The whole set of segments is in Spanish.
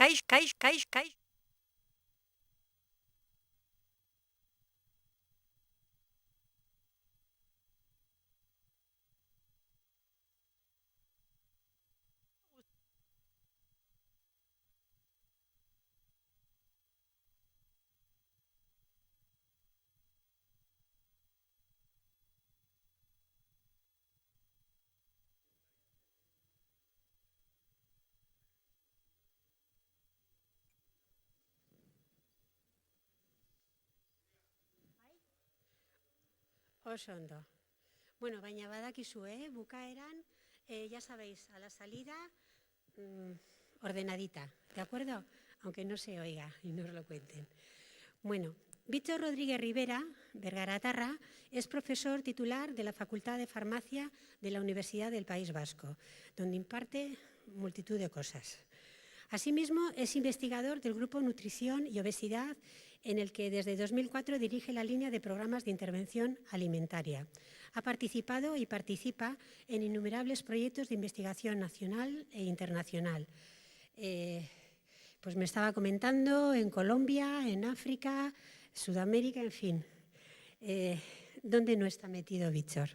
kaix. Oso ondo. Bueno, baina badakizu, bukaeran, ya sabéis, a la salida, ordenadita, ¿de acuerdo? Aunque no se oiga y no os lo cuenten. Bueno, Víctor Rodríguez Rivera, bergaratarra, es profesor titular de la Facultad de Farmacia de la Universidad del País Vasco, donde imparte multitud de cosas. Asimismo, es investigador del Grupo Nutrición y Obesidad, en el que desde 2004 dirige la línea de programas de intervención alimentaria. Ha participado y participa en innumerables proyectos de investigación nacional e internacional. Pues me estaba comentando en Colombia, en África, Sudamérica, en fin. ¿Dónde no está metido Víctor?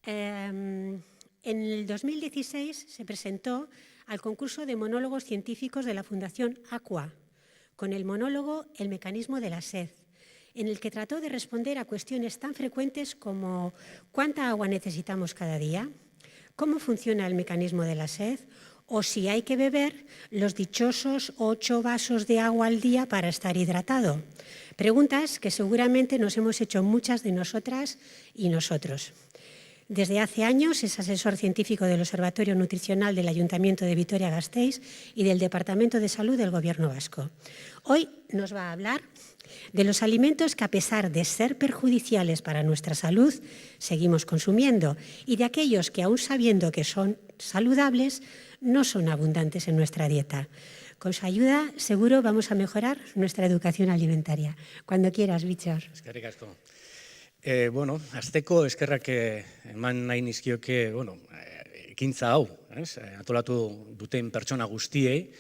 En el 2016 se presentó al concurso de monólogos científicos de la Fundación Aqua, con el monólogo El mecanismo de la sed, en el que trató de responder a cuestiones tan frecuentes como ¿cuánta agua necesitamos cada día? ¿Cómo funciona el mecanismo de la sed? O si hay que beber los dichosos 8 vasos de agua al día para estar hidratado. Preguntas que seguramente nos hemos hecho muchas de nosotras y nosotros. Desde hace años es asesor científico del Observatorio Nutricional del Ayuntamiento de Vitoria-Gasteiz y del Departamento de Salud del Gobierno vasco. Hoy nos va a hablar de los alimentos que, a pesar de ser perjudiciales para nuestra salud, seguimos consumiendo, y de aquellos que, aún sabiendo que son saludables, no son abundantes en nuestra dieta. Con su ayuda, seguro vamos a mejorar nuestra educación alimentaria. Cuando quieras, Víctor. Eskerrik asko. Bueno, hasteko eskerrak eman nahi nizkioke, ekintza hau, antolatu duten pertsona guztiei,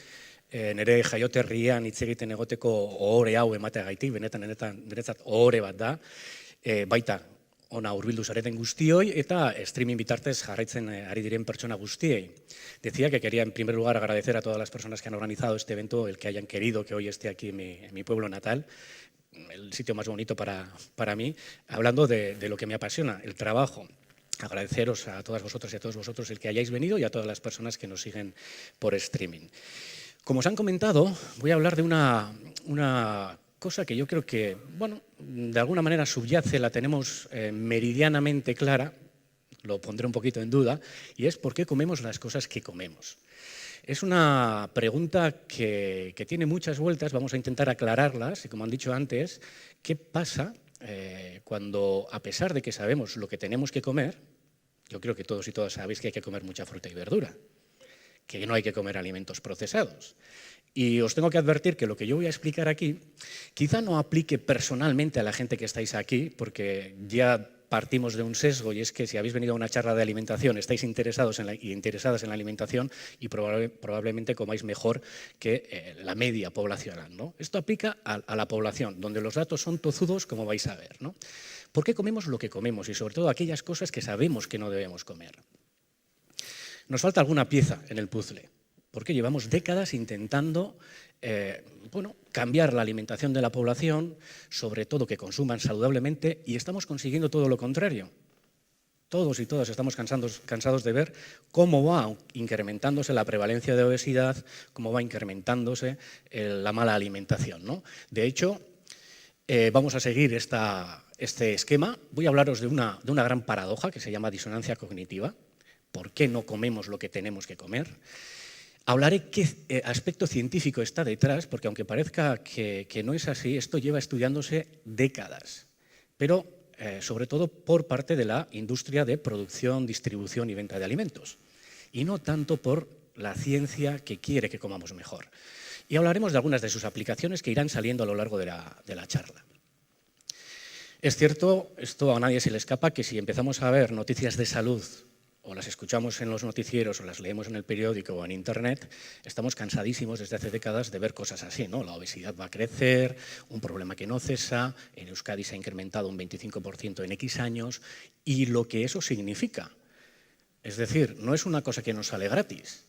nire jaioterrian hitz egiten egoteko ohore hau emateagaitik, benetan niretzat ohore bat da, baita ona hurbildu zareten guztioi eta streaming bitartez jarraitzen ari diren pertsona guztiei. Decía que quería en primer lugar agradecer a todas las personas que han organizado este evento, el que hayan querido que hoy esté aquí en mi pueblo natal, el sitio más bonito para mí, hablando de lo que me apasiona, el trabajo. Agradeceros a todas vosotras y a todos vosotros el que hayáis venido y a todas las personas que nos siguen por streaming. Como os han comentado, voy a hablar de una cosa que yo creo que, de alguna manera subyace, la tenemos meridianamente clara, lo pondré un poquito en duda, y es por qué comemos las cosas que comemos. Es una pregunta que tiene muchas vueltas, vamos a intentar aclararlas, y como han dicho antes, ¿qué pasa cuando, a pesar de que sabemos lo que tenemos que comer, yo creo que todos y todas sabéis que hay que comer mucha fruta y verdura, que no hay que comer alimentos procesados? Y os tengo que advertir que lo que yo voy a explicar aquí quizá no aplique personalmente a la gente que estáis aquí, porque ya partimos de un sesgo, y es que si habéis venido a una charla de alimentación estáis interesados y interesadas en la alimentación y probablemente comáis mejor que la media poblacional, ¿no? Esto aplica a la población, donde los datos son tozudos, como vais a ver, ¿no? ¿Por qué comemos lo que comemos y sobre todo aquellas cosas que sabemos que no debemos comer? Nos falta alguna pieza en el puzzle, porque llevamos décadas intentando cambiar la alimentación de la población, sobre todo que consuman saludablemente, y estamos consiguiendo todo lo contrario. Todos y todas estamos cansados de ver cómo va incrementándose la prevalencia de obesidad, cómo va incrementándose la mala alimentación, ¿no? De hecho, vamos a seguir este esquema. Voy a hablaros de una gran paradoja que se llama disonancia cognitiva. ¿Por qué no comemos lo que tenemos que comer? Hablaré qué aspecto científico está detrás, porque aunque parezca que no es así, esto lleva estudiándose décadas, pero sobre todo por parte de la industria de producción, distribución y venta de alimentos, y no tanto por la ciencia que quiere que comamos mejor. Y hablaremos de algunas de sus aplicaciones que irán saliendo a lo largo de la charla. Es cierto, esto a nadie se le escapa, que si empezamos a ver noticias de salud o las escuchamos en los noticieros o las leemos en el periódico o en Internet, estamos cansadísimos desde hace décadas de ver cosas así, ¿no? La obesidad va a crecer, un problema que no cesa, en Euskadi se ha incrementado un 25% en X años, y lo que eso significa. Es decir, no es una cosa que nos sale gratis,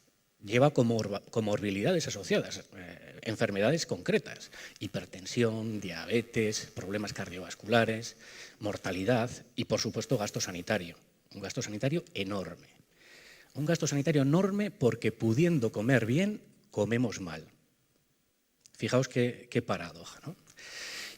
lleva comorbilidades asociadas, enfermedades concretas, hipertensión, diabetes, problemas cardiovasculares, mortalidad y, por supuesto, gasto sanitario. Un gasto sanitario enorme. Un gasto sanitario enorme porque pudiendo comer bien, comemos mal. Fijaos qué paradoja, ¿no?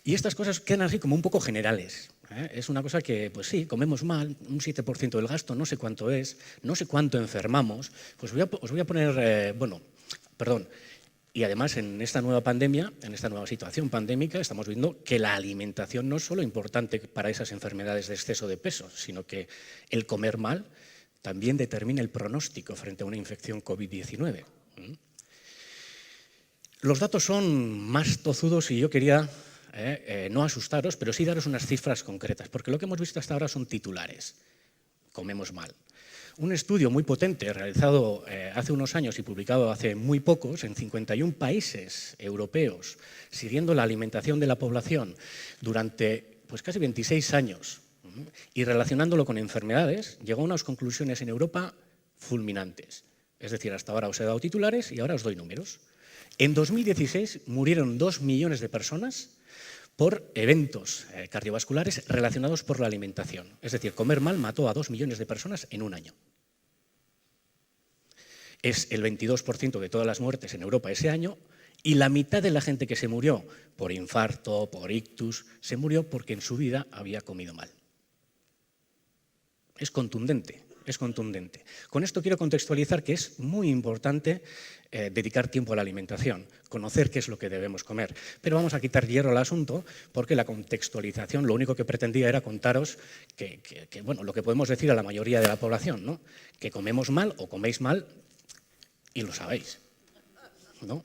Y estas cosas quedan así como un poco generales. Es una cosa que, pues sí, comemos mal, un 7% del gasto, no sé cuánto es, no sé cuánto enfermamos. Pues os voy a poner, y además en esta nueva pandemia, en esta nueva situación pandémica, estamos viendo que la alimentación no es solo importante para esas enfermedades de exceso de peso, sino que el comer mal también determina el pronóstico frente a una infección COVID-19. Los datos son más tozudos y yo quería no asustaros, pero sí daros unas cifras concretas, porque lo que hemos visto hasta ahora son titulares. Comemos mal. Un estudio muy potente realizado hace unos años y publicado hace muy pocos en 51 países europeos, siguiendo la alimentación de la población durante pues, casi 26 años y relacionándolo con enfermedades, llegó a unas conclusiones en Europa fulminantes. Es decir, hasta ahora os he dado titulares y ahora os doy números. En 2016 murieron 2 millones de personas por eventos cardiovasculares relacionados por la alimentación. Es decir, comer mal mató a 2 millones de personas en un año. Es el 22% de todas las muertes en Europa ese año y la mitad de la gente que se murió por infarto, por ictus, se murió porque en su vida había comido mal. Es contundente, es contundente. Con esto quiero contextualizar que es muy importante dedicar tiempo a la alimentación, conocer qué es lo que debemos comer. Pero vamos a quitar hierro al asunto porque la contextualización lo único que pretendía era contaros bueno, lo que podemos decir a la mayoría de la población, ¿no? Que comemos mal o coméis mal y lo sabéis, ¿no?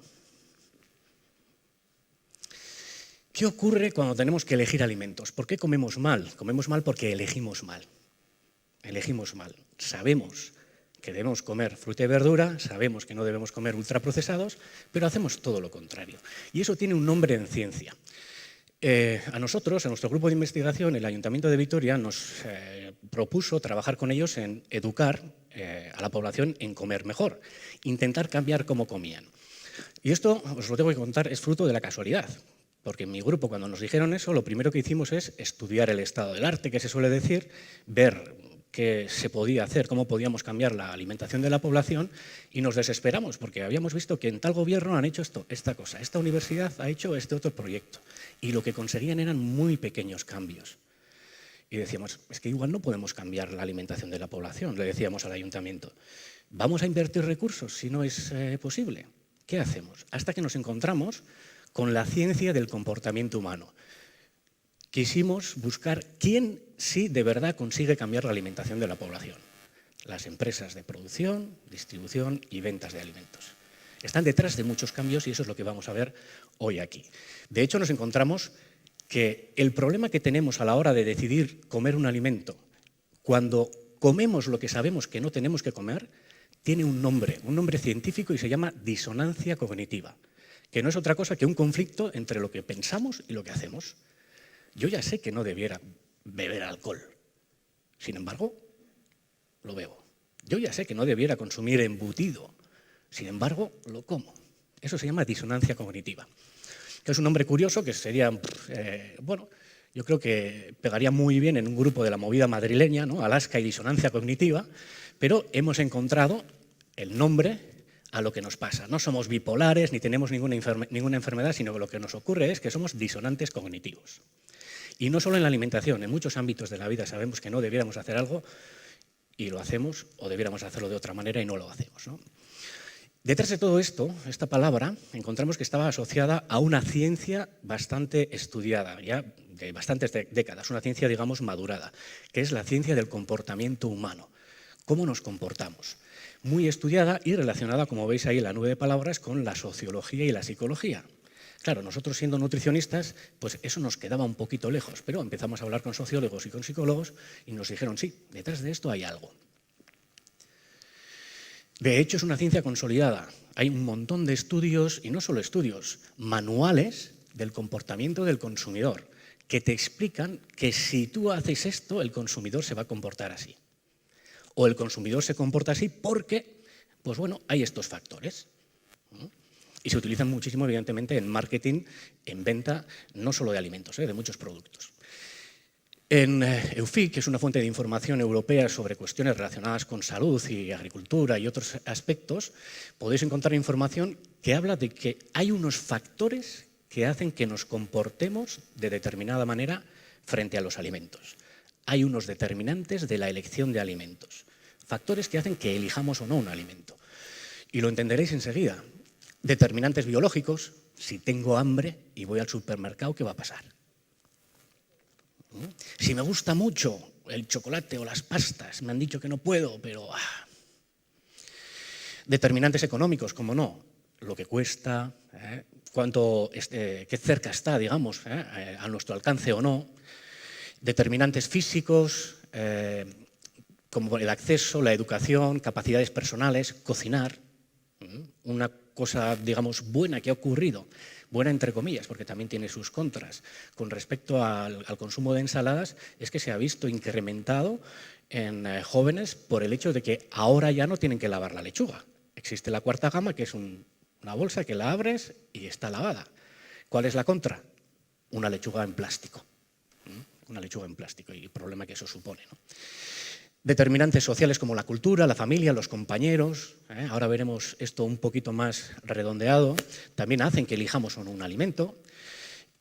¿Qué ocurre cuando tenemos que elegir alimentos? ¿Por qué comemos mal? Comemos mal porque elegimos mal. Elegimos mal. Sabemos que debemos comer fruta y verdura, sabemos que no debemos comer ultraprocesados, pero hacemos todo lo contrario. Y eso tiene un nombre en ciencia. A nosotros, a nuestro grupo de investigación, el Ayuntamiento de Vitoria nos propuso trabajar con ellos en educar a la población en comer mejor, intentar cambiar cómo comían. Y esto, os lo tengo que contar, es fruto de la casualidad. Porque en mi grupo, cuando nos dijeron eso, lo primero que hicimos es estudiar el estado del arte, que se suele decir, ver qué se podía hacer, cómo podíamos cambiar la alimentación de la población, y nos desesperamos, porque habíamos visto que en tal gobierno han hecho esta cosa, esta universidad ha hecho este otro proyecto, y lo que conseguían eran muy pequeños cambios. Y decíamos, es que igual no podemos cambiar la alimentación de la población, le decíamos al ayuntamiento. ¿Vamos a invertir recursos si no es posible? ¿Qué hacemos? Hasta que nos encontramos con la ciencia del comportamiento humano. Quisimos buscar quién sí de verdad consigue cambiar la alimentación de la población. Las empresas de producción, distribución y ventas de alimentos. Están detrás de muchos cambios y eso es lo que vamos a ver hoy aquí. De hecho, nos encontramos que el problema que tenemos a la hora de decidir comer un alimento, cuando comemos lo que sabemos que no tenemos que comer, tiene un nombre científico y se llama disonancia cognitiva, que no es otra cosa que un conflicto entre lo que pensamos y lo que hacemos. Yo ya sé que no debiera beber alcohol, sin embargo, lo bebo. Yo ya sé que no debiera consumir embutido, sin embargo, lo como. Eso se llama disonancia cognitiva, que es un nombre curioso que sería, bueno, yo creo que pegaría muy bien en un grupo de la movida madrileña, ¿no? Alaska y disonancia cognitiva, pero hemos encontrado el nombre a lo que nos pasa. No somos bipolares ni tenemos ninguna enfermedad, sino que lo que nos ocurre es que somos disonantes cognitivos. Y no solo en la alimentación, en muchos ámbitos de la vida sabemos que no debiéramos hacer algo y lo hacemos, o debiéramos hacerlo de otra manera y no lo hacemos, ¿no? Detrás de todo esto, esta palabra, encontramos que estaba asociada a una ciencia bastante estudiada, ya de bastantes décadas, una ciencia, digamos, madurada, que es la ciencia del comportamiento humano. ¿Cómo nos comportamos? Muy estudiada y relacionada, como veis ahí en la nube de palabras, con la sociología y la psicología. Claro, nosotros siendo nutricionistas, pues eso nos quedaba un poquito lejos, pero empezamos a hablar con sociólogos y con psicólogos y nos dijeron, sí, detrás de esto hay algo. De hecho, es una ciencia consolidada. Hay un montón de estudios, y no solo estudios, manuales del comportamiento del consumidor, que te explican que si tú haces esto, el consumidor se va a comportar así. O el consumidor se comporta así porque, pues bueno, hay estos factores. Y se utilizan muchísimo, evidentemente, en marketing, en venta, no solo de alimentos, de muchos productos. En EUFIC, que es una fuente de información europea sobre cuestiones relacionadas con salud y agricultura y otros aspectos, podéis encontrar información que habla de que hay unos factores que hacen que nos comportemos de determinada manera frente a los alimentos. Hay unos determinantes de la elección de alimentos, factores que hacen que elijamos o no un alimento. Y lo entenderéis enseguida. Determinantes biológicos, si tengo hambre y voy al supermercado, ¿qué va a pasar? Si me gusta mucho el chocolate o las pastas, me han dicho que no puedo, pero... Determinantes económicos, como no, lo que cuesta, qué cerca está, digamos, a nuestro alcance o no. Determinantes físicos, como el acceso, la educación, capacidades personales, cocinar. Una cosa, digamos, buena que ha ocurrido, buena entre comillas, porque también tiene sus contras, con respecto al consumo de ensaladas, es que se ha visto incrementado en jóvenes por el hecho de que ahora ya no tienen que lavar la lechuga. Existe la cuarta gama, que es una bolsa que la abres y está lavada. ¿Cuál es la contra? Una lechuga en plástico. Una lechuga en plástico y el problema que eso supone, ¿no? Determinantes sociales como la cultura, la familia, los compañeros, ahora veremos esto un poquito más redondeado, también hacen que elijamos o no un alimento.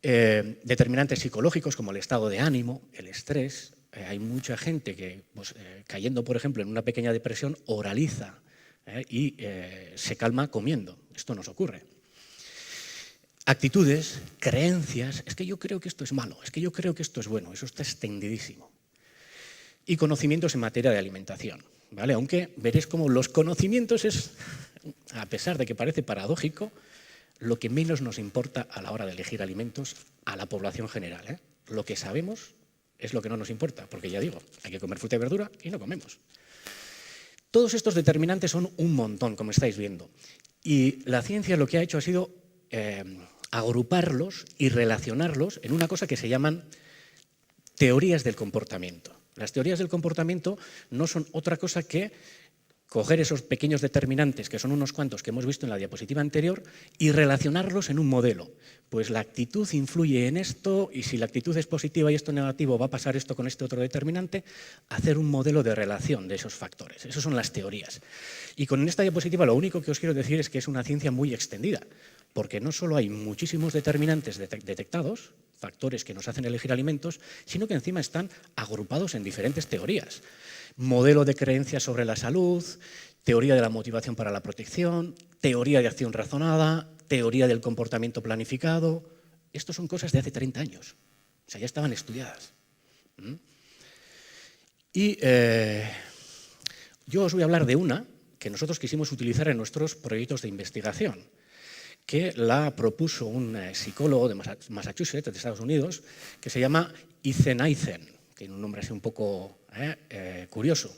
Determinantes psicológicos como el estado de ánimo, el estrés. Hay mucha gente que, pues, cayendo, por ejemplo, en una pequeña depresión, oraliza y se calma comiendo. Esto nos ocurre. Actitudes, creencias, es que yo creo que esto es malo, es que yo creo que esto es bueno, eso está extendidísimo. Y conocimientos en materia de alimentación, ¿vale? Aunque veréis cómo los conocimientos es, a pesar de que parece paradójico, lo que menos nos importa a la hora de elegir alimentos a la población general. Lo que sabemos es lo que no nos importa, porque ya digo, hay que comer fruta y verdura y no comemos. Todos estos determinantes son un montón, como estáis viendo. Y la ciencia lo que ha hecho ha sido agruparlos y relacionarlos en una cosa que se llaman teorías del comportamiento. Las teorías del comportamiento no son otra cosa que coger esos pequeños determinantes, que son unos cuantos que hemos visto en la diapositiva anterior, y relacionarlos en un modelo. Pues la actitud influye en esto, y si la actitud es positiva y esto negativo, va a pasar esto con este otro determinante, hacer un modelo de relación de esos factores. Esas son las teorías. Y con esta diapositiva lo único que os quiero decir es que es una ciencia muy extendida, porque no solo hay muchísimos determinantes detectados, factores que nos hacen elegir alimentos, sino que encima están agrupados en diferentes teorías. Modelo de creencias sobre la salud, teoría de la motivación para la protección, teoría de acción razonada, teoría del comportamiento planificado. Estos son cosas de hace 30 años, o sea, ya estaban estudiadas. Y yo os voy a hablar de una que nosotros quisimos utilizar en nuestros proyectos de investigación, que la propuso un psicólogo de Massachusetts, de Estados Unidos, que se llama Ethan Eisen, que tiene un nombre así un poco curioso,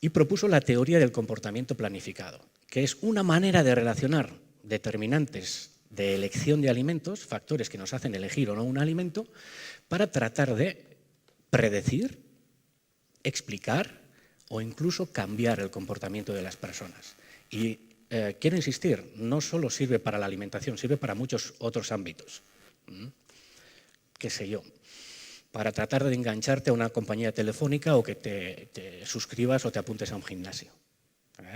y propuso la teoría del comportamiento planificado, que es una manera de relacionar determinantes de elección de alimentos, factores que nos hacen elegir o no un alimento, para tratar de predecir, explicar o incluso cambiar el comportamiento de las personas. Y quiero insistir, no solo sirve para la alimentación, sirve para muchos otros ámbitos. ¿Qué sé yo? Para tratar de engancharte a una compañía telefónica o que te suscribas o te apuntes a un gimnasio.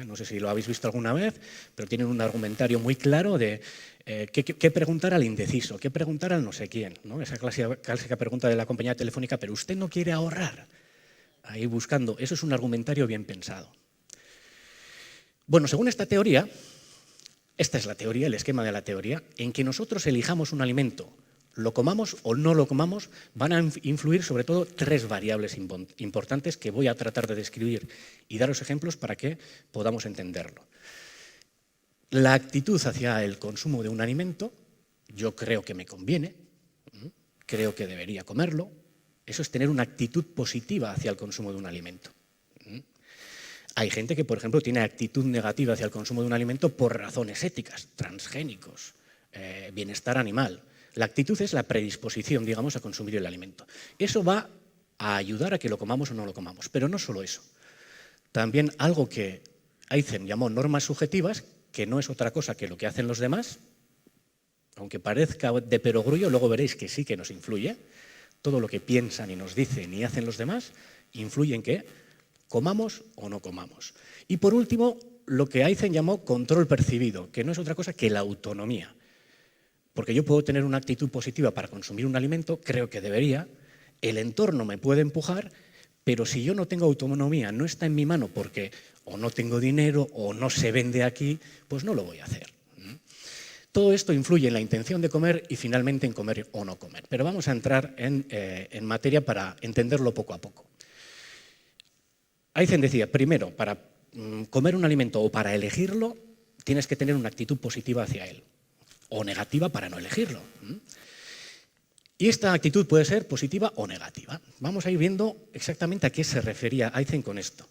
No sé si lo habéis visto alguna vez, pero tienen un argumentario muy claro de qué preguntar al indeciso, qué preguntar al no sé quién, ¿no? Esa clásica pregunta de la compañía telefónica, pero usted no quiere ahorrar. Ahí buscando, eso es un argumentario bien pensado. Bueno, según esta teoría, esta es la teoría, el esquema de la teoría, en que nosotros elijamos un alimento, lo comamos o no lo comamos, van a influir sobre todo 3 variables importantes que voy a tratar de describir y daros ejemplos para que podamos entenderlo. La actitud hacia el consumo de un alimento, yo creo que me conviene, creo que debería comerlo, eso es tener una actitud positiva hacia el consumo de un alimento. Hay gente que, por ejemplo, tiene actitud negativa hacia el consumo de un alimento por razones éticas, transgénicos, bienestar animal. La actitud es la predisposición, digamos, a consumir el alimento. Eso va a ayudar a que lo comamos o no lo comamos, pero no solo eso. También algo que Aizen llamó normas subjetivas, que no es otra cosa que lo que hacen los demás, aunque parezca de perogrullo, luego veréis que sí que nos influye. Todo lo que piensan y nos dicen y hacen los demás influye en que comamos o no comamos. Y por último, lo que Aizen llamó control percibido, que no es otra cosa que la autonomía. Porque yo puedo tener una actitud positiva para consumir un alimento, creo que debería, el entorno me puede empujar, pero si yo no tengo autonomía, no está en mi mano porque o no tengo dinero o no se vende aquí, pues no lo voy a hacer. Todo esto influye en la intención de comer y finalmente en comer o no comer. Pero vamos a entrar en materia para entenderlo poco a poco. Aizen decía, primero, para comer un alimento o para elegirlo, tienes que tener una actitud positiva hacia él, o negativa para no elegirlo. Y esta actitud puede ser positiva o negativa. Vamos a ir viendo exactamente a qué se refería Aizen con esto.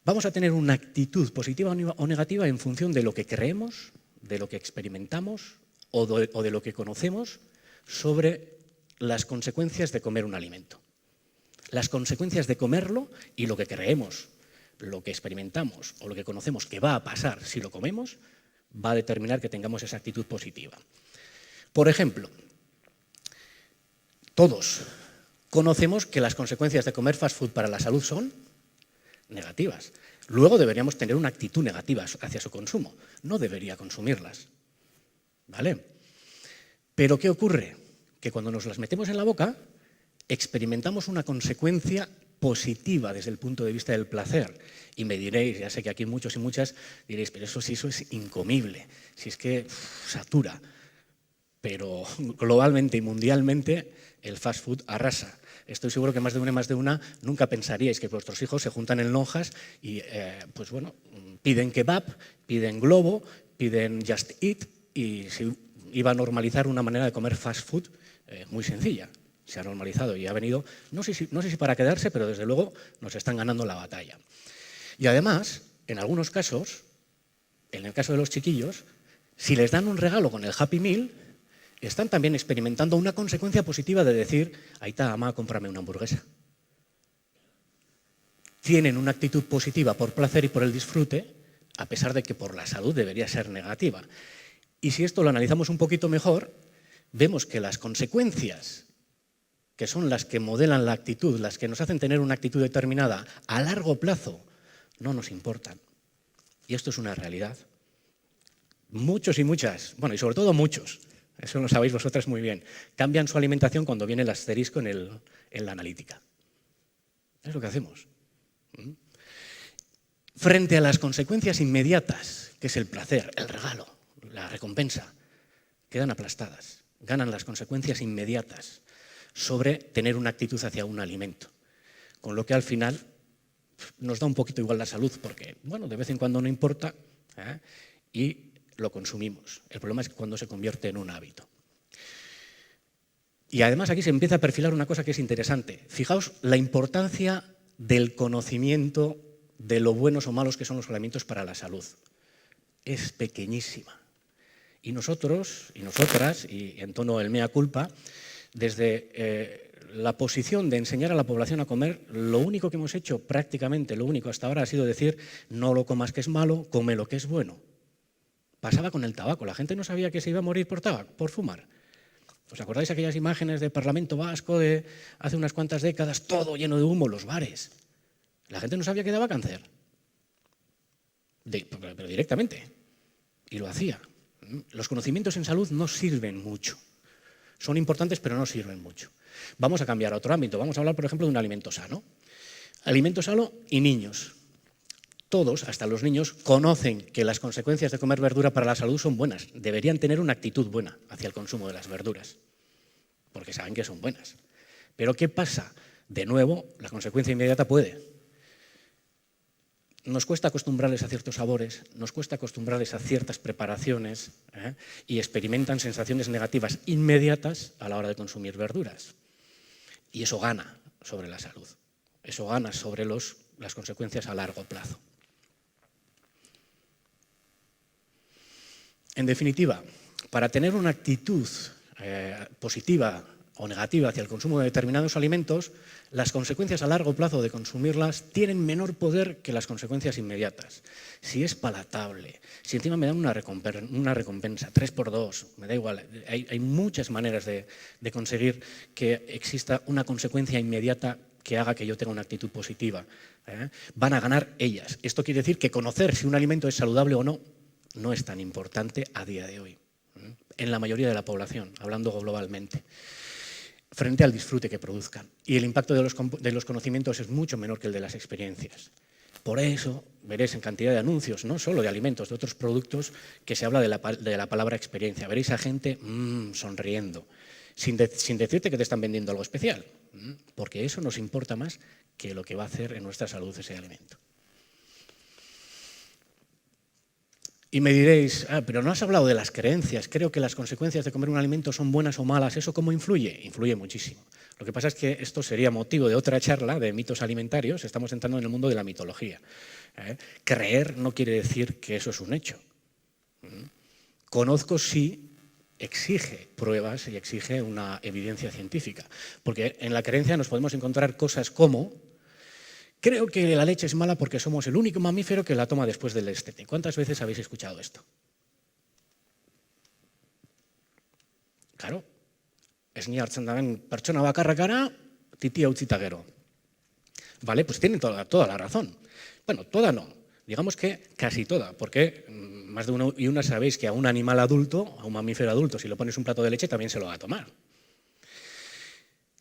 Vamos a tener una actitud positiva o negativa en función de lo que creemos, de lo que experimentamos o de lo que conocemos sobre las consecuencias de comer un alimento. Las consecuencias de comerlo y lo que creemos, lo que experimentamos o lo que conocemos que va a pasar si lo comemos, va a determinar que tengamos esa actitud positiva. Por ejemplo, todos conocemos que las consecuencias de comer fast food para la salud son negativas. Luego deberíamos tener una actitud negativa hacia su consumo. No debería consumirlas. ¿Vale? Pero ¿qué ocurre? Que cuando nos las metemos en la boca, experimentamos una consecuencia positiva desde el punto de vista del placer. Y me diréis, ya sé que aquí muchos y muchas diréis, pero eso es incomible, si es que satura. Pero globalmente y mundialmente el fast food arrasa. Estoy seguro que más de una nunca pensaríais que vuestros hijos se juntan en lonjas y pues bueno, piden kebab, piden globo, piden just eat y se iba a normalizar una manera de comer fast food muy sencilla. Se ha normalizado y ha venido, no sé si para quedarse, pero desde luego nos están ganando la batalla. Y además, en algunos casos, en el caso de los chiquillos, si les dan un regalo con el Happy Meal, están también experimentando una consecuencia positiva de decir, aita, ama, cómprame una hamburguesa. Tienen una actitud positiva por placer y por el disfrute, a pesar de que por la salud debería ser negativa. Y si esto lo analizamos un poquito mejor, vemos que las consecuencias, que son las que modelan la actitud, las que nos hacen tener una actitud determinada a largo plazo, no nos importan. Y esto es una realidad. Muchos y muchas, bueno, y sobre todo muchos, eso lo sabéis vosotras muy bien, cambian su alimentación cuando viene el asterisco en la analítica. Es lo que hacemos. Frente a las consecuencias inmediatas, que es el placer, el regalo, la recompensa, quedan aplastadas. Ganan las consecuencias inmediatas sobre tener una actitud hacia un alimento. Con lo que al final nos da un poquito igual la salud, porque, bueno, de vez en cuando no importa y lo consumimos. El problema es cuando se convierte en un hábito. Y además aquí se empieza a perfilar una cosa que es interesante. Fijaos la importancia del conocimiento de lo buenos o malos que son los alimentos para la salud. Es pequeñísima. Y nosotros y nosotras, y en tono del mea culpa, desde la posición de enseñar a la población a comer, lo único que hemos hecho, prácticamente lo único hasta ahora, ha sido decir no lo comas que es malo, come lo que es bueno. Pasaba con el tabaco, la gente no sabía que se iba a morir por tabaco, por fumar. ¿Os acordáis aquellas imágenes del Parlamento Vasco de hace unas cuantas décadas, todo lleno de humo, los bares? La gente no sabía que daba cáncer, pero directamente, y lo hacía. Los conocimientos en salud no sirven mucho. Son importantes, pero no sirven mucho. Vamos a cambiar a otro ámbito. Vamos a hablar, por ejemplo, de un alimento sano. Alimento sano y niños. Todos, hasta los niños, conocen que las consecuencias de comer verdura para la salud son buenas. Deberían tener una actitud buena hacia el consumo de las verduras, porque saben que son buenas. Pero ¿qué pasa? De nuevo, la consecuencia inmediata puede. Nos cuesta acostumbrarles a ciertos sabores, nos cuesta acostumbrarles a ciertas preparaciones y experimentan sensaciones negativas inmediatas a la hora de consumir verduras. Y eso gana sobre la salud, eso gana sobre los las consecuencias a largo plazo. En definitiva, para tener una actitud positiva o negativa hacia el consumo de determinados alimentos, las consecuencias a largo plazo de consumirlas tienen menor poder que las consecuencias inmediatas. Si es palatable, si encima me dan una recompensa, 3x2, me da igual, hay muchas maneras de conseguir que exista una consecuencia inmediata que haga que yo tenga una actitud positiva. Van a ganar ellas. Esto quiere decir que conocer si un alimento es saludable o no no es tan importante a día de hoy, en la mayoría de la población, hablando globalmente, frente al disfrute que produzcan. Y el impacto de los conocimientos es mucho menor que el de las experiencias. Por eso veréis en cantidad de anuncios, no solo de alimentos, de otros productos, que se habla de la palabra experiencia. Veréis a gente sonriendo, sin decirte que te están vendiendo algo especial, porque eso nos importa más que lo que va a hacer en nuestra salud ese alimento. Y me diréis, pero no has hablado de las creencias, creo que las consecuencias de comer un alimento son buenas o malas, ¿eso cómo influye? Influye muchísimo. Lo que pasa es que esto sería motivo de otra charla de mitos alimentarios, estamos entrando en el mundo de la mitología. Creer no quiere decir que eso es un hecho. Conozco sí exige pruebas y exige una evidencia científica, porque en la creencia nos podemos encontrar cosas como: creo que la leche es mala porque somos el único mamífero que la toma después del destete. ¿Cuántas veces habéis escuchado esto? Claro, esnia hartzen daben pertsona bakarra gara, titia utzita gero. Vale, pues tienen toda la razón. Bueno, toda no, digamos que casi toda, porque más de uno y una sabéis que a un animal adulto, a un mamífero adulto, si le pones un plato de leche también se lo va a tomar.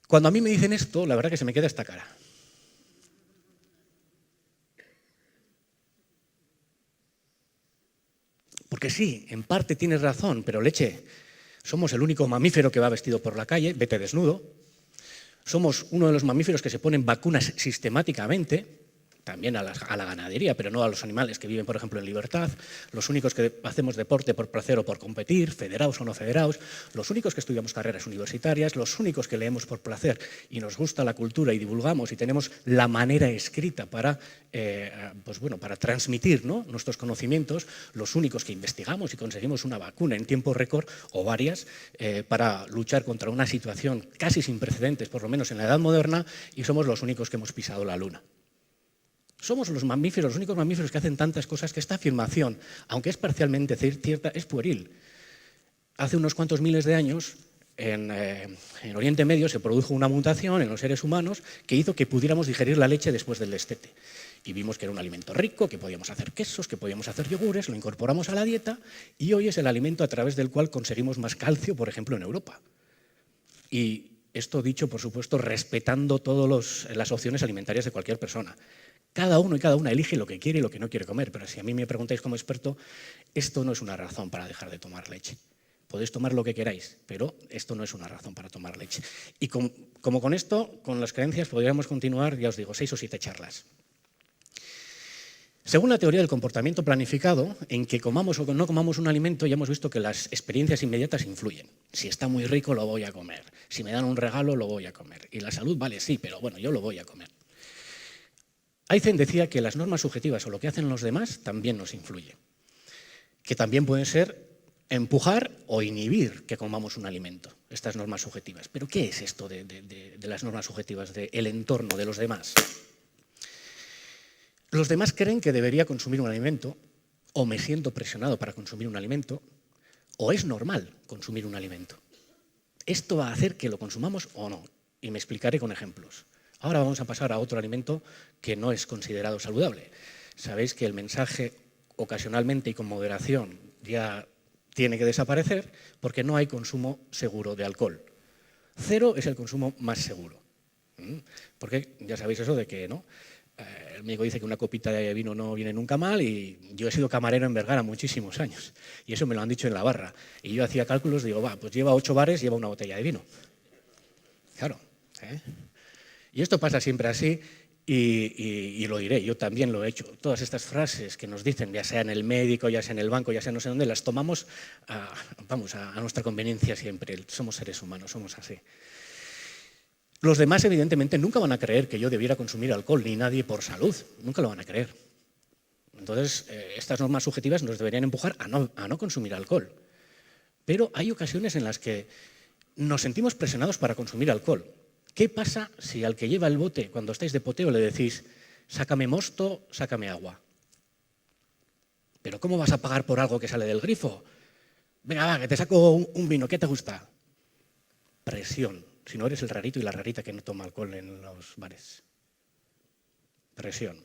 Cuando a mí me dicen esto, la verdad que se me queda esta cara. Porque sí, en parte tienes razón, pero leche, somos el único mamífero que va vestido por la calle, vete desnudo. Somos uno de los mamíferos que se ponen vacunas sistemáticamente, también a la ganadería, pero no a los animales que viven, por ejemplo, en libertad. Los únicos que hacemos deporte por placer o por competir, federados o no federados. Los únicos que estudiamos carreras universitarias. Los únicos que leemos por placer y nos gusta la cultura y divulgamos y tenemos la manera escrita para transmitir, ¿no?, nuestros conocimientos. Los únicos que investigamos y conseguimos una vacuna en tiempo récord o varias para luchar contra una situación casi sin precedentes, por lo menos en la edad moderna, y somos los únicos que hemos pisado la luna. Somos los mamíferos, los únicos mamíferos que hacen tantas cosas que esta afirmación, aunque es parcialmente cierta, es pueril. Hace unos cuantos miles de años, en Oriente Medio se produjo una mutación en los seres humanos que hizo que pudiéramos digerir la leche después del destete. Y vimos que era un alimento rico, que podíamos hacer quesos, que podíamos hacer yogures, lo incorporamos a la dieta y hoy es el alimento a través del cual conseguimos más calcio, por ejemplo, en Europa. Y esto dicho, por supuesto, respetando todas las opciones alimentarias de cualquier persona. Cada uno y cada una elige lo que quiere y lo que no quiere comer, pero si a mí me preguntáis como experto, esto no es una razón para dejar de tomar leche. Podéis tomar lo que queráis, pero esto no es una razón para tomar leche. Y como con esto, con las creencias, podríamos continuar, ya os digo, 6 o 7 charlas. Según la teoría del comportamiento planificado, en que comamos o no comamos un alimento, ya hemos visto que las experiencias inmediatas influyen. Si está muy rico, lo voy a comer. Si me dan un regalo, lo voy a comer. Y la salud, vale, sí, pero bueno, yo lo voy a comer. Aizen decía que las normas subjetivas o lo que hacen los demás también nos influye, que también pueden ser empujar o inhibir que comamos un alimento, estas normas subjetivas. ¿Pero qué es esto de las normas subjetivas, del entorno, de los demás? Los demás creen que debería consumir un alimento, o me siento presionado para consumir un alimento, o es normal consumir un alimento. Esto va a hacer que lo consumamos o no, y me explicaré con ejemplos. Ahora vamos a pasar a otro alimento que no es considerado saludable. Sabéis que el mensaje ocasionalmente y con moderación ya tiene que desaparecer porque no hay consumo seguro de alcohol. 0 es el consumo más seguro. Porque ya sabéis eso de que no. El médico dice que una copita de vino no viene nunca mal y yo he sido camarero en Vergara muchísimos años y eso me lo han dicho en la barra. Y yo hacía cálculos, digo, pues lleva 8 bares, lleva una botella de vino. Claro, Y esto pasa siempre así y lo diré, yo también lo he hecho. Todas estas frases que nos dicen, ya sea en el médico, ya sea en el banco, ya sea no sé dónde, las tomamos a nuestra conveniencia siempre. Somos seres humanos, somos así. Los demás, evidentemente, nunca van a creer que yo debiera consumir alcohol, ni nadie por salud, nunca lo van a creer. Entonces, estas normas subjetivas nos deberían empujar a no consumir alcohol. Pero hay ocasiones en las que nos sentimos presionados para consumir alcohol. ¿Qué pasa si al que lleva el bote, cuando estáis de poteo, le decís, sácame mosto, sácame agua? ¿Pero cómo vas a pagar por algo que sale del grifo? Venga, va, que te saco un vino, ¿qué te gusta? Presión. Si no eres el rarito y la rarita que no toma alcohol en los bares. Presión.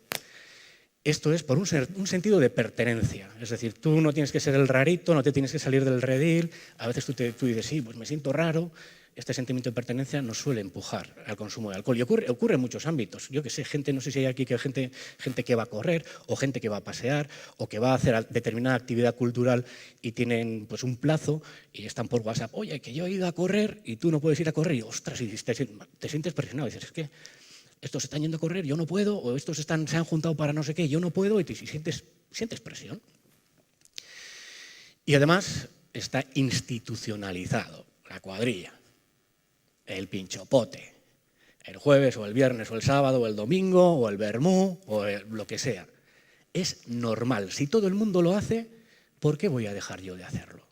Esto es por un sentido de pertenencia. Es decir, tú no tienes que ser el rarito, no te tienes que salir del redil. A veces tú dices, sí, pues me siento raro. Este sentimiento de pertenencia nos suele empujar al consumo de alcohol. Y ocurre en muchos ámbitos. Yo que sé, gente, no sé si hay aquí gente que va a correr, o gente que va a pasear, o que va a hacer determinada actividad cultural y tienen pues un plazo y están por WhatsApp. Oye, que yo he ido a correr y tú no puedes ir a correr. Y ostras, y te sientes presionado. Y dices, es que estos están yendo a correr, yo no puedo, o estos se han juntado para no sé qué, yo no puedo, y sientes presión. Y además está institucionalizado la cuadrilla, el pinchopote, el jueves o el viernes o el sábado o el domingo o el vermú o lo que sea. Es normal. Si todo el mundo lo hace, ¿por qué voy a dejar yo de hacerlo?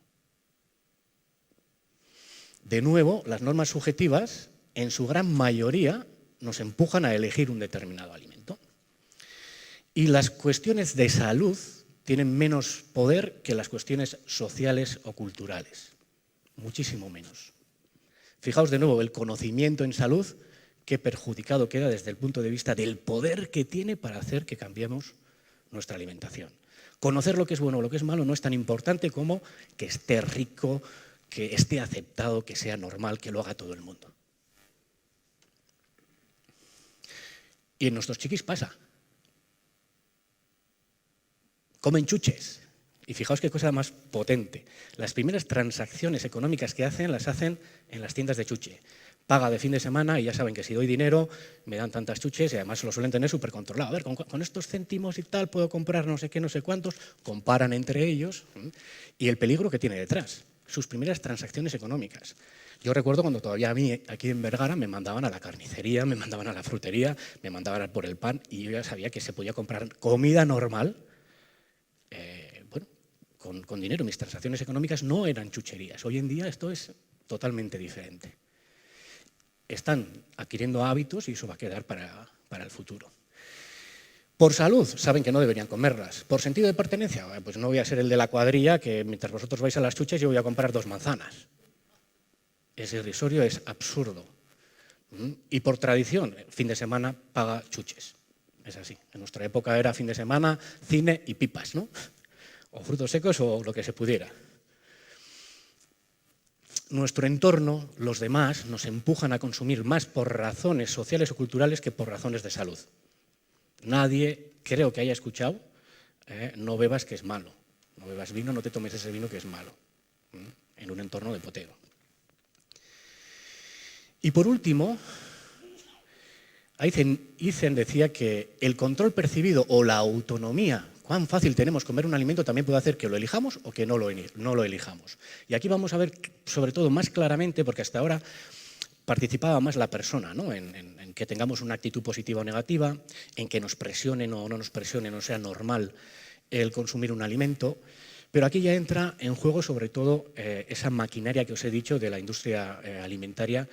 De nuevo, las normas subjetivas, en su gran mayoría, nos empujan a elegir un determinado alimento. Y las cuestiones de salud tienen menos poder que las cuestiones sociales o culturales. Muchísimo menos. Fijaos de nuevo, el conocimiento en salud, qué perjudicado queda desde el punto de vista del poder que tiene para hacer que cambiemos nuestra alimentación. Conocer lo que es bueno o lo que es malo no es tan importante como que esté rico, que esté aceptado, que sea normal, que lo haga todo el mundo. Y en nuestros chiquis pasa. Comen chuches. Y fijaos qué cosa más potente. Las primeras transacciones económicas que hacen, las hacen en las tiendas de chuche. Paga de fin de semana y ya saben que si doy dinero me dan tantas chuches y además lo suelen tener súper controlado. A ver, con estos céntimos y tal puedo comprar no sé qué, no sé cuántos. Comparan entre ellos y el peligro que tiene detrás. Sus primeras transacciones económicas. Yo recuerdo cuando todavía a mí aquí en Vergara me mandaban a la carnicería, me mandaban a la frutería, me mandaban por el pan y yo ya sabía que se podía comprar comida normal con dinero. Mis transacciones económicas no eran chucherías. Hoy en día esto es totalmente diferente. Están adquiriendo hábitos y eso va a quedar para el futuro. Por salud, saben que no deberían comerlas. Por sentido de pertenencia, pues no voy a ser el de la cuadrilla que mientras vosotros vais a las chuches yo voy a comprar 2 manzanas. Es irrisorio, es absurdo. Y por tradición, fin de semana paga chuches. Es así. En nuestra época era fin de semana, cine y pipas, ¿no? O frutos secos o lo que se pudiera. Nuestro entorno, los demás, nos empujan a consumir más por razones sociales o culturales que por razones de salud. Nadie, creo que haya escuchado, no bebas que es malo. No bebas vino, no te tomes ese vino que es malo. En un entorno de poteo. Y por último, Aizen decía que el control percibido o la autonomía, cuán fácil tenemos comer un alimento, también puede hacer que lo elijamos o que no lo elijamos. Y aquí vamos a ver, sobre todo, más claramente, porque hasta ahora participaba más la persona, ¿no? en que tengamos una actitud positiva o negativa, en que nos presionen o no nos presionen, o sea normal el consumir un alimento. Pero aquí ya entra en juego, sobre todo, esa maquinaria que os he dicho de la industria alimentaria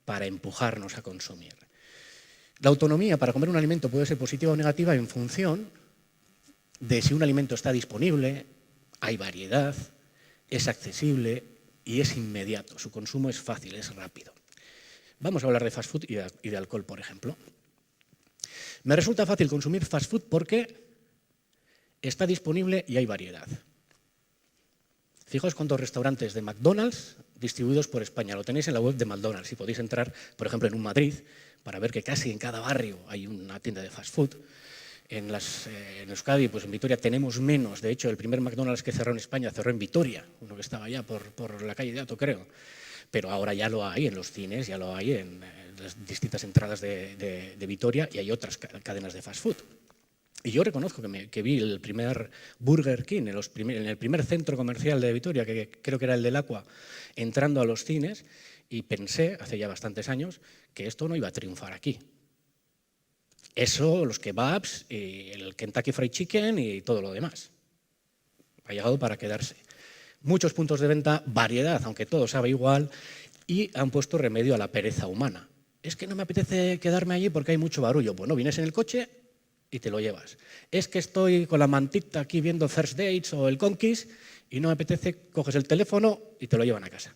para empujarnos a consumir. La autonomía para comer un alimento puede ser positiva o negativa en función de si un alimento está disponible, hay variedad, es accesible y es inmediato. Su consumo es fácil, es rápido. Vamos a hablar de fast food y de alcohol, por ejemplo. Me resulta fácil consumir fast food porque está disponible y hay variedad. Fijaos cuántos restaurantes de McDonald's distribuidos por España. Lo tenéis en la web de McDonald's y podéis entrar, por ejemplo, en un Madrid para ver que casi en cada barrio hay una tienda de fast food. En Euskadi, pues en Vitoria tenemos menos. De hecho, el primer McDonald's que cerró en España cerró en Vitoria, uno que estaba allá por la calle de Ato, creo. Pero ahora ya lo hay en los cines, ya lo hay en las distintas entradas de Vitoria y hay otras cadenas de fast food. Y yo reconozco que vi el primer Burger King en el primer centro comercial de Vitoria, que creo que era el del Aqua, entrando a los cines, Y pensé, hace ya bastantes años, que esto no iba a triunfar aquí. Eso, los kebabs, y el Kentucky Fried Chicken y todo lo demás. Ha llegado para quedarse. Muchos puntos de venta, variedad, aunque todo sabe igual, y han puesto remedio a la pereza humana. Es que no me apetece quedarme allí porque hay mucho barullo. Bueno, vienes en el coche y te lo llevas. Es que estoy con la mantita aquí viendo First Dates o el Conquist y no me apetece, coges el teléfono y te lo llevan a casa.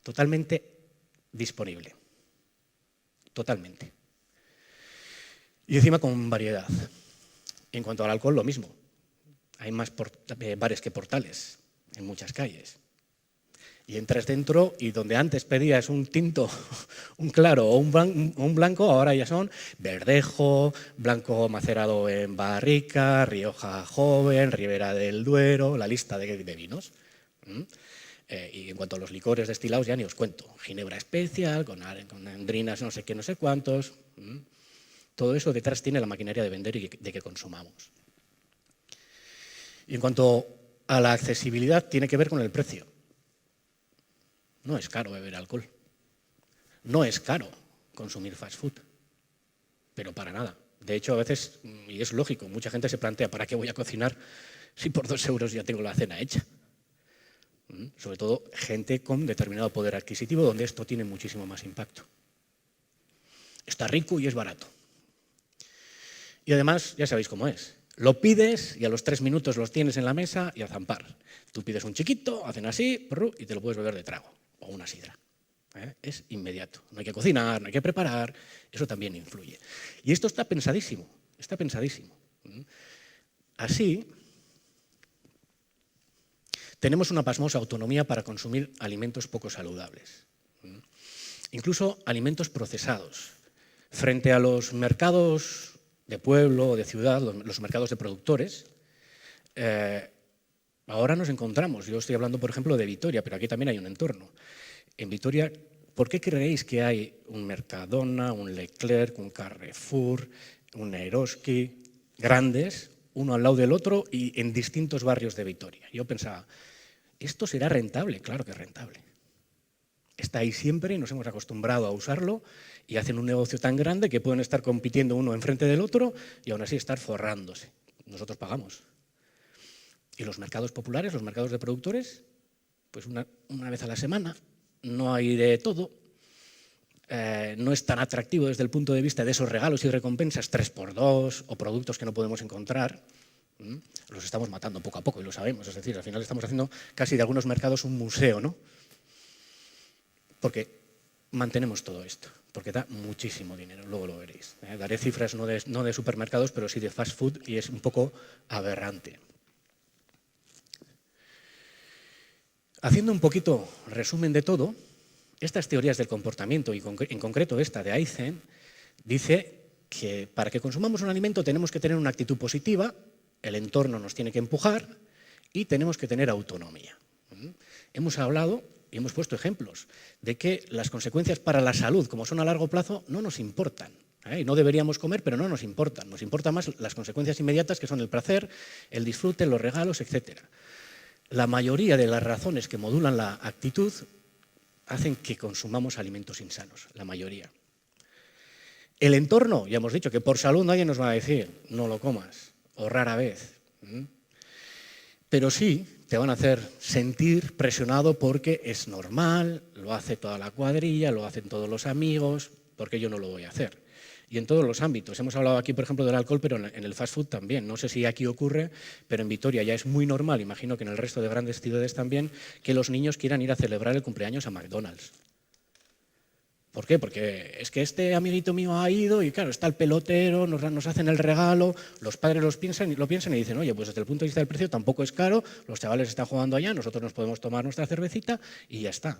Totalmente disponible. Totalmente. Y encima con variedad. En cuanto al alcohol, lo mismo. Hay más bares que portales en muchas calles. Y entras dentro y donde antes pedías un tinto, un claro o un blanco, ahora ya son verdejo, blanco macerado en barrica, Rioja Joven, Ribera del Duero, la lista de vinos. Y en cuanto a los licores destilados, ya ni os cuento. Ginebra especial, con andrinas no sé qué, no sé cuántos. Todo eso detrás tiene la maquinaria de vender y de que consumamos. Y en cuanto a la accesibilidad, tiene que ver con el precio. No es caro beber alcohol. No es caro consumir fast food. Pero para nada. De hecho, a veces, y es lógico, mucha gente se plantea, ¿para qué voy a cocinar si por 2 euros ya tengo la cena hecha? Sobre todo gente con determinado poder adquisitivo, donde esto tiene muchísimo más impacto. Está rico y es barato. Y además, ya sabéis cómo es. Lo pides y a los 3 minutos los tienes en la mesa y a zampar. Tú pides un chiquito, hacen así, y te lo puedes beber de trago, o una sidra. Es inmediato. No hay que cocinar, no hay que preparar, eso también influye. Y esto está pensadísimo, está pensadísimo. Así, tenemos una pasmosa autonomía para consumir alimentos poco saludables. Incluso alimentos procesados. Frente a los mercados de pueblo o de ciudad, los mercados de productores, ahora nos encontramos, yo estoy hablando por ejemplo de Vitoria, pero aquí también hay un entorno. En Vitoria, ¿por qué creéis que hay un Mercadona, un Leclerc, un Carrefour, un Eroski, grandes, uno al lado del otro y en distintos barrios de Vitoria? Yo pensaba, ¿esto será rentable? Claro que es rentable. Está ahí siempre y nos hemos acostumbrado a usarlo y hacen un negocio tan grande que pueden estar compitiendo uno enfrente del otro y aún así estar forrándose. Nosotros pagamos. Y los mercados populares, los mercados de productores, pues una vez a la semana, no hay de todo, no es tan atractivo desde el punto de vista de esos regalos y recompensas 3x2 o productos que no podemos encontrar. Los estamos matando poco a poco y lo sabemos, es decir, al final estamos haciendo casi de algunos mercados un museo, ¿no? Porque mantenemos todo esto, porque da muchísimo dinero, luego lo veréis. Daré cifras no de supermercados, pero sí de fast food y es un poco aberrante. Haciendo un poquito resumen de todo, estas teorías del comportamiento, y en concreto esta de Eyzen, dice que para que consumamos un alimento tenemos que tener una actitud positiva, el entorno nos tiene que empujar y tenemos que tener autonomía. Hemos hablado y hemos puesto ejemplos de que las consecuencias para la salud, como son a largo plazo, no nos importan. Y no deberíamos comer, pero no nos importan. Nos importan más las consecuencias inmediatas, que son el placer, el disfrute, los regalos, etc. La mayoría de las razones que modulan la actitud hacen que consumamos alimentos insanos, la mayoría. El entorno, ya hemos dicho que por salud nadie nos va a decir no lo comas, o rara vez. Pero sí te van a hacer sentir presionado porque es normal, lo hace toda la cuadrilla, lo hacen todos los amigos, porque yo no lo voy a hacer. Y en todos los ámbitos. Hemos hablado aquí, por ejemplo, del alcohol, pero en el fast food también. No sé si aquí ocurre, pero en Vitoria ya es muy normal, imagino que en el resto de grandes ciudades también, que los niños quieran ir a celebrar el cumpleaños a McDonald's. ¿Por qué? Porque es que este amiguito mío ha ido y claro, está el pelotero, nos hacen el regalo, los padres lo piensan y dicen, oye, pues desde el punto de vista del precio tampoco es caro, los chavales están jugando allá, nosotros nos podemos tomar nuestra cervecita y ya está.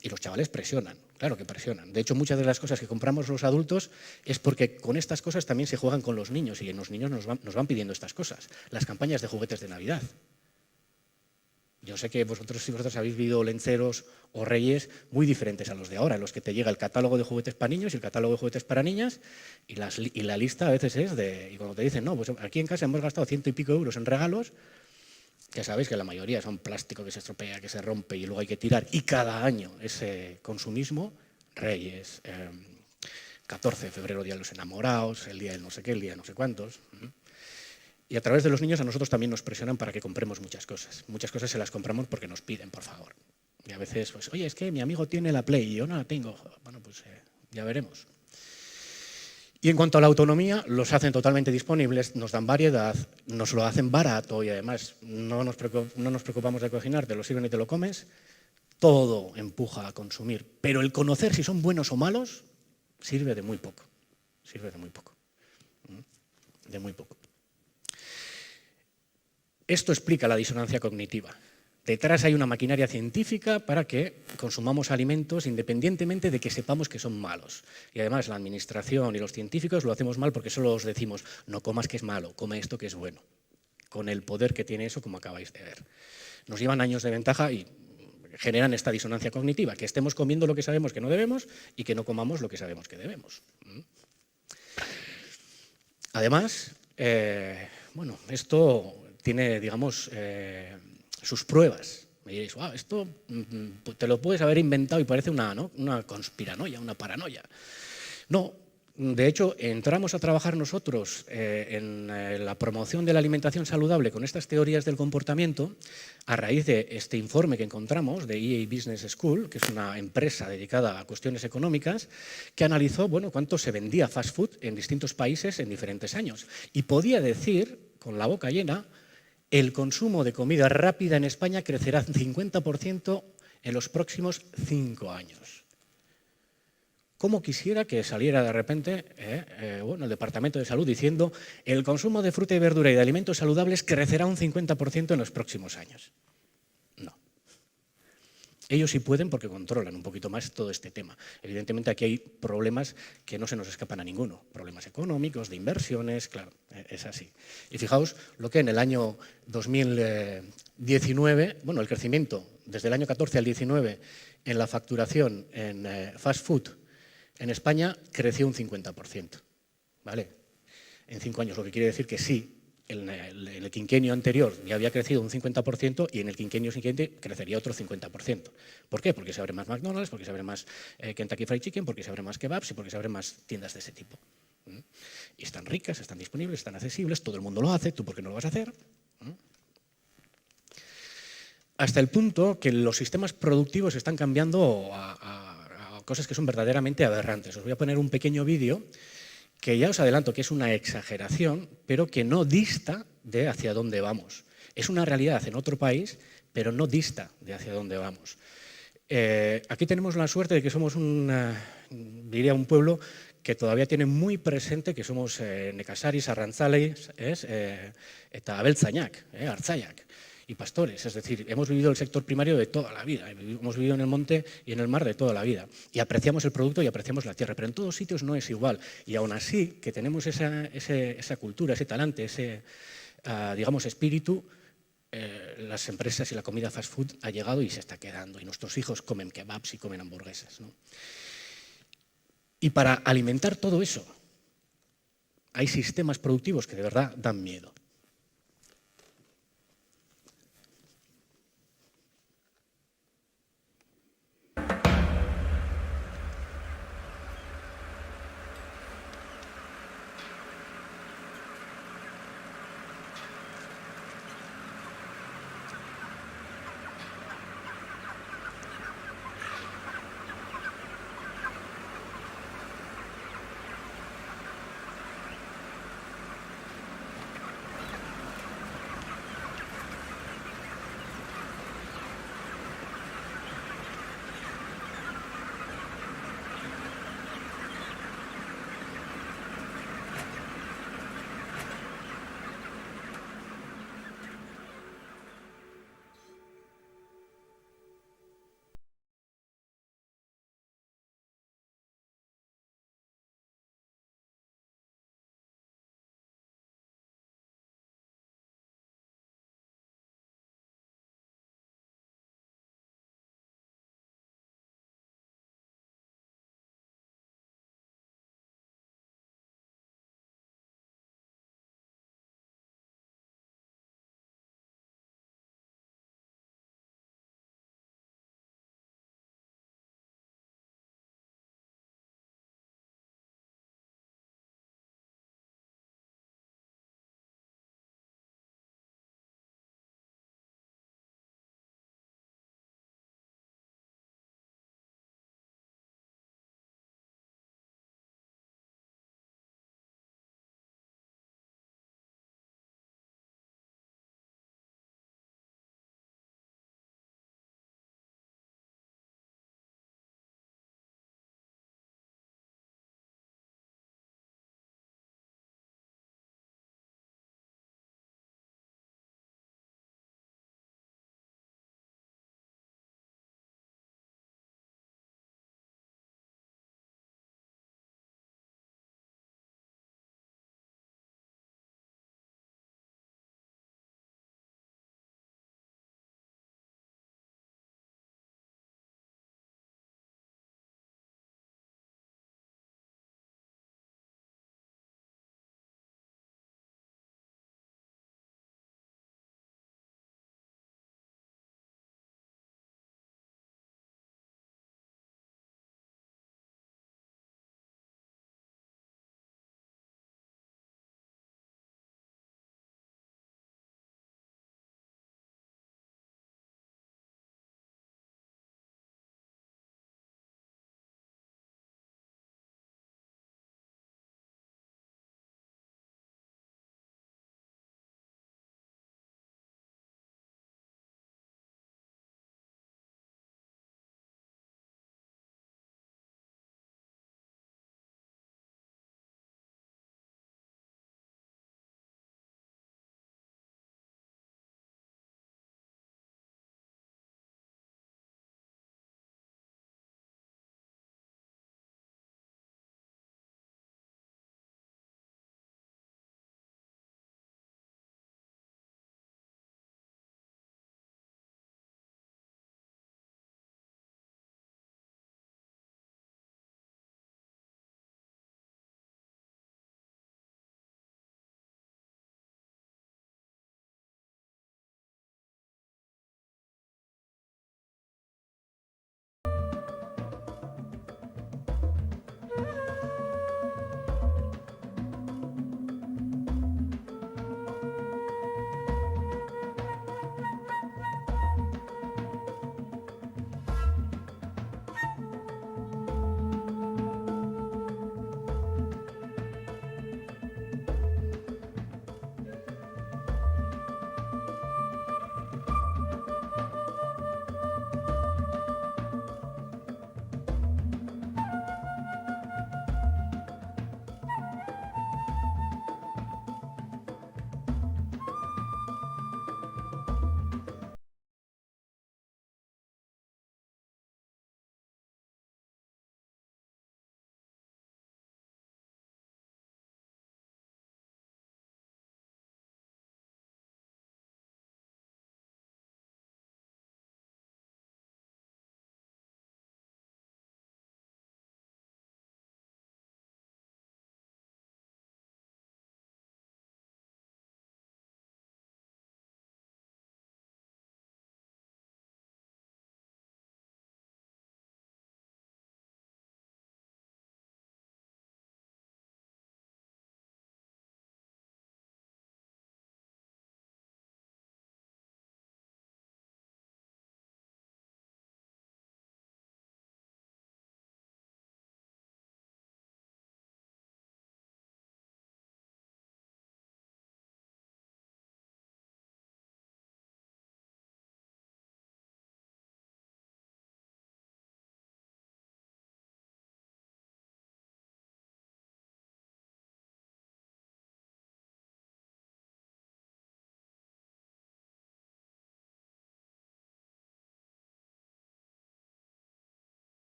Y los chavales presionan, claro que presionan. De hecho, muchas de las cosas que compramos los adultos es porque con estas cosas también se juegan con los niños y los niños nos van pidiendo estas cosas. Las campañas de juguetes de Navidad. Yo sé que vosotros habéis vivido lenceros o reyes muy diferentes a los de ahora, en los que te llega el catálogo de juguetes para niños y el catálogo de juguetes para niñas y la lista a veces es de... Y cuando te dicen, no, pues aquí en casa hemos gastado 100 y pico euros en regalos Ya sabéis que la mayoría son plástico que se estropea, que se rompe y luego hay que tirar. Y cada año ese consumismo, Reyes, 14 de febrero, Día de los Enamorados, el día del no sé qué, el día de no sé cuántos. Y a través de los niños a nosotros también nos presionan para que compremos muchas cosas. Muchas cosas se las compramos porque nos piden, por favor. Y a veces, pues, oye, es que mi amigo tiene la Play y yo no la tengo. Bueno, pues ya veremos. Y en cuanto a la autonomía, los hacen totalmente disponibles, nos dan variedad, nos lo hacen barato y además no nos preocupamos de cocinar, te lo sirven y te lo comes. Todo empuja a consumir, pero el conocer si son buenos o malos sirve de muy poco. Sirve de muy poco. De muy poco. Esto explica la disonancia cognitiva. Detrás hay una maquinaria científica para que consumamos alimentos independientemente de que sepamos que son malos. Y además la administración y los científicos lo hacemos mal porque solo os decimos no comas que es malo, come esto que es bueno. Con el poder que tiene eso, como acabáis de ver. Nos llevan años de ventaja y generan esta disonancia cognitiva, que estemos comiendo lo que sabemos que no debemos y que no comamos lo que sabemos que debemos. Además, bueno, esto tiene, digamos, sus pruebas. Me diréis, wow, esto te lo puedes haber inventado y parece una conspiranoia, una paranoia. No, de hecho, entramos a trabajar nosotros en la promoción de la alimentación saludable con estas teorías del comportamiento a raíz de este informe que encontramos de EA Business School, que es una empresa dedicada a cuestiones económicas, que analizó, bueno, cuánto se vendía fast food en distintos países en diferentes años. Y podía decir, con la boca llena, el consumo de comida rápida en España crecerá un 50% en los próximos 5 años. ¿Cómo quisiera que saliera de repente bueno, el Departamento de Salud diciendo el consumo de fruta y verdura y de alimentos saludables crecerá un 50% en los próximos años? No. Ellos sí pueden porque controlan un poquito más todo este tema. Evidentemente aquí hay problemas que no se nos escapan a ninguno. Problemas económicos, de inversiones, claro, es así. Y fijaos lo que en el año 2019, bueno, el crecimiento desde el año 14 al 19 en la facturación en fast food en España creció un 50%. ¿Vale? En 5 años, lo que quiere decir que sí. En el quinquenio anterior ya había crecido un 50% y en el quinquenio siguiente crecería otro 50%. ¿Por qué? Porque se abren más McDonald's, porque se abre más Kentucky Fried Chicken, porque se abren más kebabs y porque se abren más tiendas de ese tipo. Y están ricas, están disponibles, están accesibles, todo el mundo lo hace, ¿tú por qué no lo vas a hacer? Hasta el punto que los sistemas productivos están cambiando a cosas que son verdaderamente aberrantes. Os voy a poner un pequeño vídeo que ya os adelanto que es una exageración, pero que no dista de hacia dónde vamos. Es una realidad en otro país, pero no dista de hacia dónde vamos. Aquí tenemos la suerte de que somos diría un pueblo que todavía tiene muy presente que somos nekazaris, arrantzales, eta abeltzainak, artzaiak, y pastores, es decir, hemos vivido el sector primario de toda la vida, hemos vivido en el monte y en el mar de toda la vida, y apreciamos el producto y apreciamos la tierra, pero en todos sitios no es igual, y aún así que tenemos esa cultura, ese talante, ese, digamos, espíritu, las empresas y la comida fast food ha llegado y se está quedando, y nuestros hijos comen kebabs y comen hamburguesas, ¿no? Y para alimentar todo eso, hay sistemas productivos que de verdad dan miedo.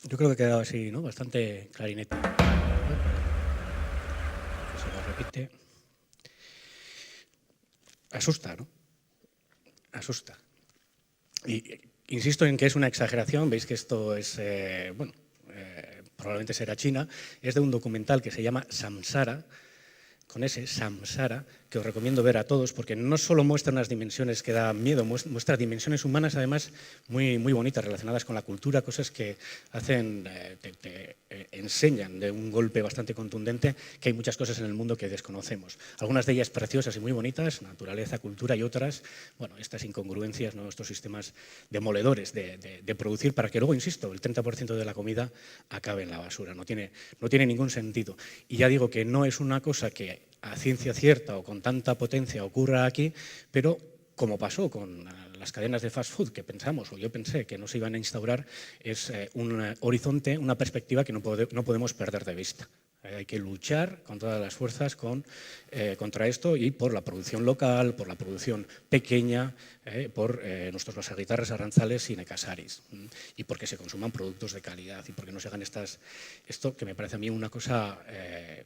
Yo creo que ha quedado así, ¿no? Bastante clarinete. Que se lo repite. Asusta, ¿no? Asusta. Y insisto en que es una exageración, veis que esto es, probablemente será China, es de un documental que se llama Samsara, con ese Samsara, que os recomiendo ver a todos, porque no solo muestra unas dimensiones que dan miedo, muestra dimensiones humanas además muy, muy bonitas, relacionadas con la cultura, cosas que hacen, te enseñan de un golpe bastante contundente que hay muchas cosas en el mundo que desconocemos. Algunas de ellas preciosas y muy bonitas, naturaleza, cultura, y otras, bueno, estas incongruencias, ¿no? Estos sistemas demoledores de producir para que luego, insisto, el 30% de la comida acabe en la basura. No tiene ningún sentido. Y ya digo que no es una cosa que a ciencia cierta o con tanta potencia ocurra aquí, pero como pasó con las cadenas de fast food que pensamos, o yo pensé, que no se iban a instaurar, es un horizonte, una perspectiva que no podemos perder de vista. Hay que luchar con todas las fuerzas contra esto y por la producción local, por la producción pequeña, por nuestros baserritarras, arranzales y necasaris, y porque se consuman productos de calidad y porque no se hagan esto que me parece a mí una cosa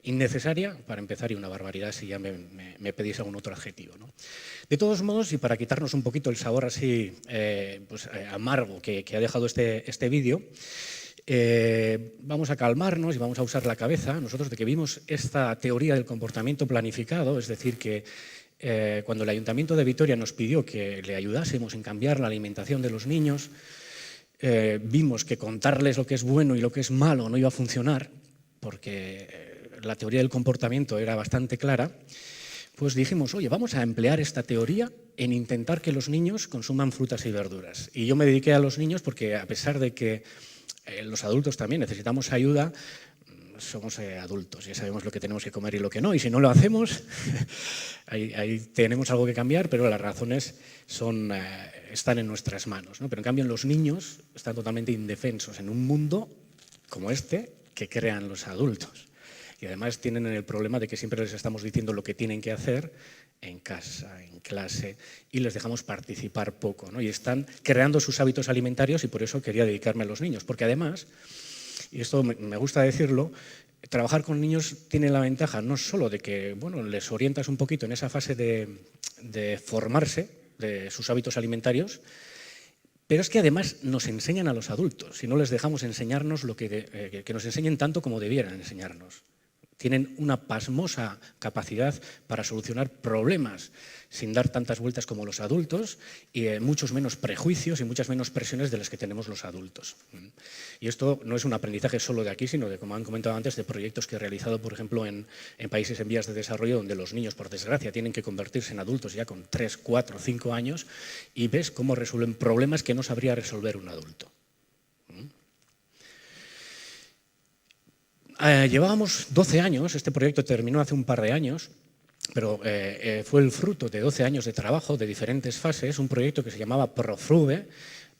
innecesaria para empezar y una barbaridad si ya me pedís algún otro adjetivo, ¿no? De todos modos, y para quitarnos un poquito el sabor así amargo que ha dejado este vídeo, vamos a calmarnos y vamos a usar la cabeza. Nosotros, de que vimos esta teoría del comportamiento planificado, es decir, que cuando el Ayuntamiento de Vitoria nos pidió que le ayudásemos en cambiar la alimentación de los niños, vimos que contarles lo que es bueno y lo que es malo no iba a funcionar, porque la teoría del comportamiento era bastante clara. Pues dijimos, oye, vamos a emplear esta teoría en intentar que los niños consuman frutas y verduras. Y yo me dediqué a los niños porque, a pesar de que los adultos también necesitamos ayuda, somos adultos, ya sabemos lo que tenemos que comer y lo que no, y si no lo hacemos, ahí tenemos algo que cambiar, pero las razones están en nuestras manos, ¿no? Pero en cambio los niños están totalmente indefensos en un mundo como este que crean los adultos. Y además tienen el problema de que siempre les estamos diciendo lo que tienen que hacer en casa, en clase, y les dejamos participar poco, ¿no? Y están creando sus hábitos alimentarios, y por eso quería dedicarme a los niños. Porque además, y esto me gusta decirlo, trabajar con niños tiene la ventaja no solo de que, bueno, les orientas un poquito en esa fase de formarse de sus hábitos alimentarios, pero es que además nos enseñan a los adultos, y no les dejamos enseñarnos que nos enseñen tanto como debieran enseñarnos. Tienen una pasmosa capacidad para solucionar problemas sin dar tantas vueltas como los adultos y muchos menos prejuicios y muchas menos presiones de las que tenemos los adultos. Y esto no es un aprendizaje solo de aquí, sino de, como han comentado antes, de proyectos que he realizado, por ejemplo, en países en vías de desarrollo, donde los niños, por desgracia, tienen que convertirse en adultos ya con 3, 4, 5 años, y ves cómo resuelven problemas que no sabría resolver un adulto. Llevábamos 12 años, este proyecto terminó hace un par de años, pero fue el fruto de 12 años de trabajo de diferentes fases, un proyecto que se llamaba ProFruve,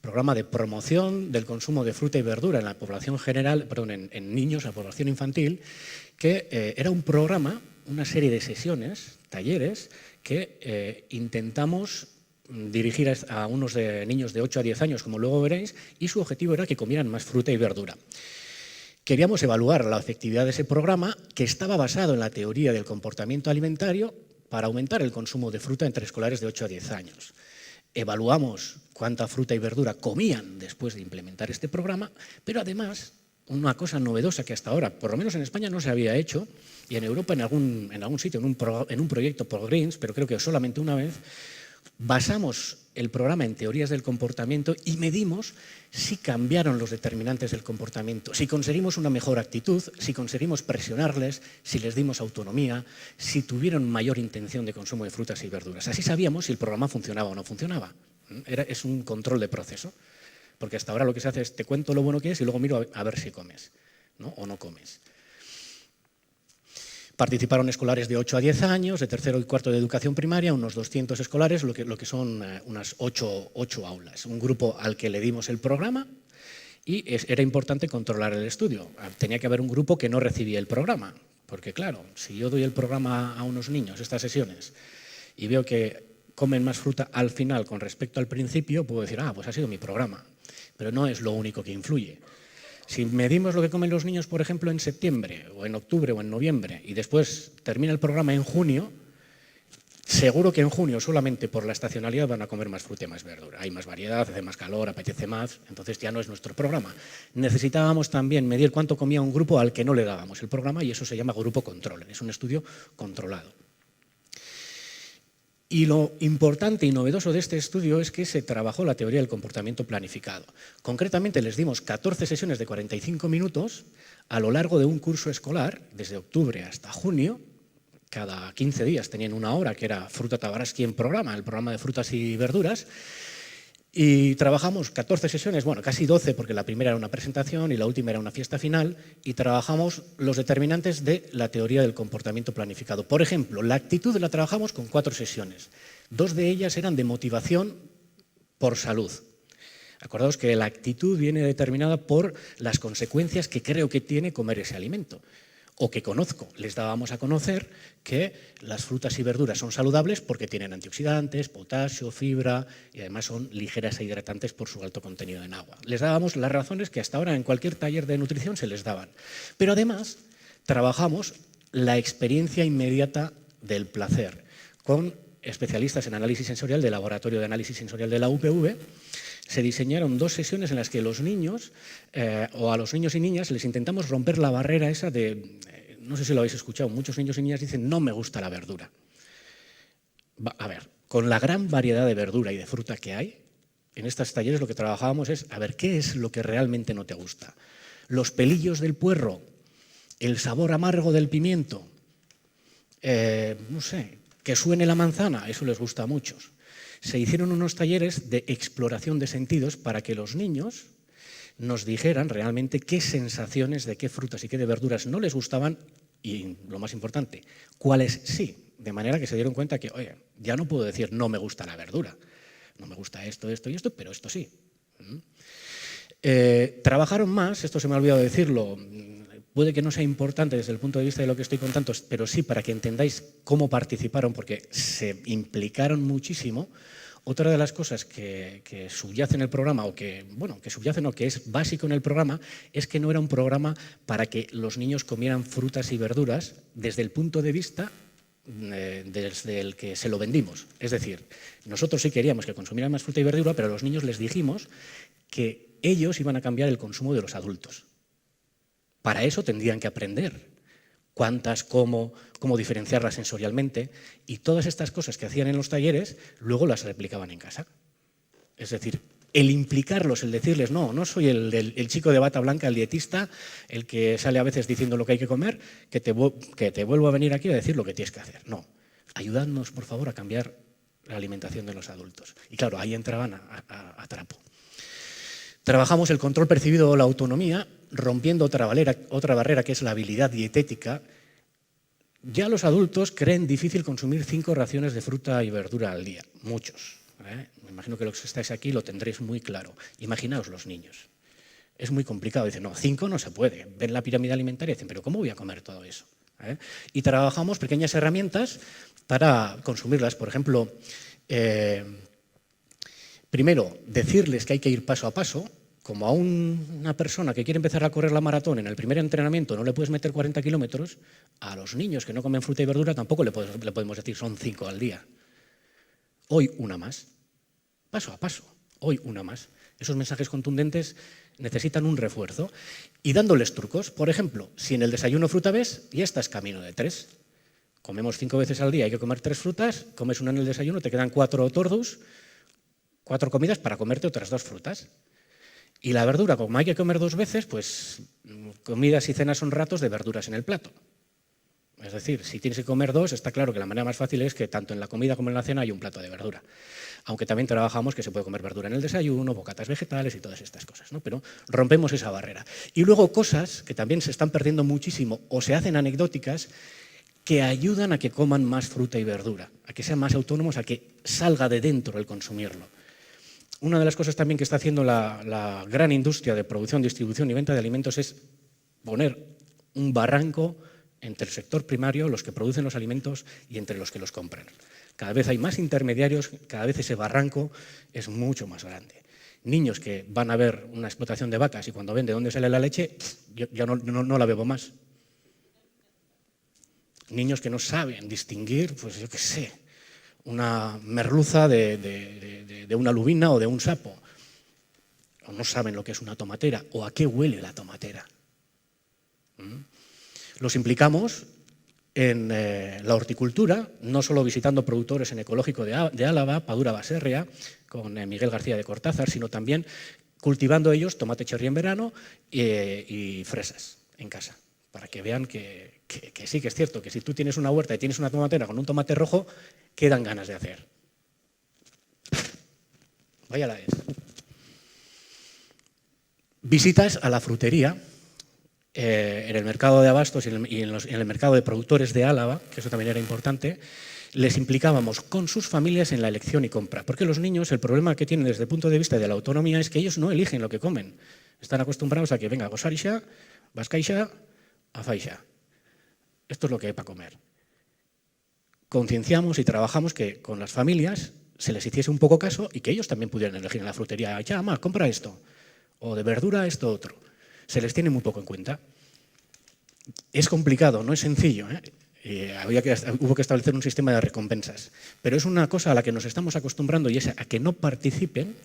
programa de promoción del consumo de fruta y verdura en la población general, perdón, en niños, la población infantil, que era un programa, una serie de sesiones, talleres, que intentamos dirigir a unos niños de 8 a 10 años, como luego veréis, y su objetivo era que comieran más fruta y verdura. Queríamos evaluar la efectividad de ese programa, que estaba basado en la teoría del comportamiento alimentario, para aumentar el consumo de fruta entre escolares de 8 a 10 años. Evaluamos cuánta fruta y verdura comían después de implementar este programa, pero además, una cosa novedosa que hasta ahora, por lo menos en España, no se había hecho, y en Europa en algún sitio, en un proyecto ProGreens, pero creo que solamente una vez, basamos el programa en teorías del comportamiento y medimos si cambiaron los determinantes del comportamiento, si conseguimos una mejor actitud, si conseguimos presionarles, si les dimos autonomía, si tuvieron mayor intención de consumo de frutas y verduras. Así sabíamos si el programa funcionaba o no funcionaba. Es un control de proceso, porque hasta ahora lo que se hace es te cuento lo bueno que es y luego miro a ver si comes, ¿no? O no comes. Participaron escolares de 8 a 10 años, de tercero y cuarto de educación primaria, unos 200 escolares, lo que son unas 8 aulas. Un grupo al que le dimos el programa y era importante controlar el estudio. Tenía que haber un grupo que no recibía el programa, porque claro, si yo doy el programa a unos niños, estas sesiones, y veo que comen más fruta al final con respecto al principio, puedo decir, pues ha sido mi programa. Pero no es lo único que influye. Si medimos lo que comen los niños, por ejemplo, en septiembre, o en octubre, o en noviembre, y después termina el programa en junio, seguro que en junio solamente por la estacionalidad van a comer más fruta y más verdura. Hay más variedad, hace más calor, apetece más, entonces ya no es nuestro programa. Necesitábamos también medir cuánto comía un grupo al que no le dábamos el programa y eso se llama grupo control, es un estudio controlado. Y lo importante y novedoso de este estudio es que se trabajó la teoría del comportamiento planificado. Concretamente les dimos 14 sesiones de 45 minutos a lo largo de un curso escolar, desde octubre hasta junio. Cada 15 días tenían una hora que era Fruta Tabaraski en programa, el programa de frutas y verduras. Y trabajamos 14 sesiones, bueno, casi 12, porque la primera era una presentación y la última era una fiesta final, y trabajamos los determinantes de la teoría del comportamiento planificado. Por ejemplo, la actitud la trabajamos con 4 sesiones. 2 de ellas eran de motivación por salud. Acordaos que la actitud viene determinada por las consecuencias que creo que tiene comer ese alimento. O que conozco. Les dábamos a conocer que las frutas y verduras son saludables porque tienen antioxidantes, potasio, fibra y además son ligeras e hidratantes por su alto contenido en agua. Les dábamos las razones que hasta ahora en cualquier taller de nutrición se les daban. Pero además trabajamos la experiencia inmediata del placer con especialistas en análisis sensorial del Laboratorio de Análisis Sensorial de la UPV. Se diseñaron 2 sesiones en las que los niños, o a los niños y niñas, les intentamos romper la barrera esa de, no sé si lo habéis escuchado, muchos niños y niñas dicen no me gusta la verdura. A ver, con la gran variedad de verdura y de fruta que hay, en estos talleres lo que trabajábamos es, a ver, ¿qué es lo que realmente no te gusta? Los pelillos del puerro, el sabor amargo del pimiento, no sé, que suene la manzana, eso les gusta a muchos. Se hicieron unos talleres de exploración de sentidos para que los niños nos dijeran realmente qué sensaciones de qué frutas y qué de verduras no les gustaban y, lo más importante, cuáles sí. De manera que se dieron cuenta que, oye, ya no puedo decir no me gusta la verdura, no me gusta esto, esto y esto, pero esto sí. Trabajaron más, esto se me ha olvidado decirlo, puede que no sea importante desde el punto de vista de lo que estoy contando, pero sí para que entendáis cómo participaron, porque se implicaron muchísimo. Otra de las cosas que subyace en el programa, o que, bueno, que subyace no, que es básico en el programa, es que no era un programa para que los niños comieran frutas y verduras desde el punto de vista desde el que se lo vendimos. Es decir, nosotros sí queríamos que consumieran más fruta y verdura, pero a los niños les dijimos que ellos iban a cambiar el consumo de los adultos. Para eso tendrían que aprender cuántas, cómo diferenciarlas sensorialmente, y todas estas cosas que hacían en los talleres luego las replicaban en casa. Es decir, el implicarlos, el decirles, no soy el chico de bata blanca, el dietista, el que sale a veces diciendo lo que hay que comer, que te vuelvo a venir aquí a decir lo que tienes que hacer. No, ayudadnos por favor a cambiar la alimentación de los adultos. Y claro, ahí entraban a trapo. Trabajamos el control percibido o la autonomía, rompiendo otra barrera que es la habilidad dietética. Ya los adultos creen difícil consumir 5 raciones de fruta y verdura al día, muchos. Me imagino que los que estáis aquí lo tendréis muy claro. Imaginaos los niños. Es muy complicado. Dicen, no, 5 no se puede. Ven la pirámide alimentaria y dicen, pero ¿cómo voy a comer todo eso? Y trabajamos pequeñas herramientas para consumirlas. Por ejemplo, primero, decirles que hay que ir paso a paso. Como a una persona que quiere empezar a correr la maratón en el primer entrenamiento no le puedes meter 40 kilómetros, a los niños que no comen fruta y verdura tampoco le podemos decir son 5 al día. Hoy una más, paso a paso, hoy una más. Esos mensajes contundentes necesitan un refuerzo y dándoles trucos. Por ejemplo, si en el desayuno fruta ves, ya estás camino de 3. Comemos 5 veces al día, hay que comer 3 frutas, comes una en el desayuno, te quedan 4 tordus, 4 comidas para comerte otras 2 frutas. Y la verdura, como hay que comer 2 veces, pues comidas y cenas son ratos de verduras en el plato. Es decir, si tienes que comer 2, está claro que la manera más fácil es que tanto en la comida como en la cena hay un plato de verdura. Aunque también trabajamos que se puede comer verdura en el desayuno, bocatas vegetales y todas estas cosas, ¿no? Pero rompemos esa barrera. Y luego cosas que también se están perdiendo muchísimo o se hacen anecdóticas que ayudan a que coman más fruta y verdura, a que sean más autónomos, a que salga de dentro el consumirlo. Una de las cosas también que está haciendo la gran industria de producción, distribución y venta de alimentos es poner un barranco entre el sector primario, los que producen los alimentos, y entre los que los compran. Cada vez hay más intermediarios, cada vez ese barranco es mucho más grande. Niños que van a ver una explotación de vacas y cuando ven de dónde sale la leche, yo ya no la bebo más. Niños que no saben distinguir, pues yo qué sé, una merluza de una lubina o de un sapo. O no saben lo que es una tomatera o a qué huele la tomatera. Los implicamos en la horticultura, no solo visitando productores en Ecológico de Álava, Padura Baserria, con Miguel García de Cortázar, sino también cultivando ellos tomate cherry en verano y fresas en casa, para que vean que sí que es cierto, que si tú tienes una huerta y tienes una tomatera con un tomate rojo, quedan ganas de hacer. Vaya la es. Visitas a la frutería en el mercado de abastos y en el mercado de productores de Álava, que eso también era importante, les implicábamos con sus familias en la elección y compra. Porque los niños, el problema que tienen desde el punto de vista de la autonomía es que ellos no eligen lo que comen. Están acostumbrados a que venga gosarixa, vascaixa, afaixa. Esto es lo que hay para comer. Concienciamos y trabajamos que con las familias se les hiciese un poco caso y que ellos también pudieran elegir en la frutería. Ya, mamá, compra esto. O de verdura esto otro. Se les tiene muy poco en cuenta. Es complicado, no es sencillo, ¿eh? Hubo que establecer un sistema de recompensas. Pero es una cosa a la que nos estamos acostumbrando y es a que no participen.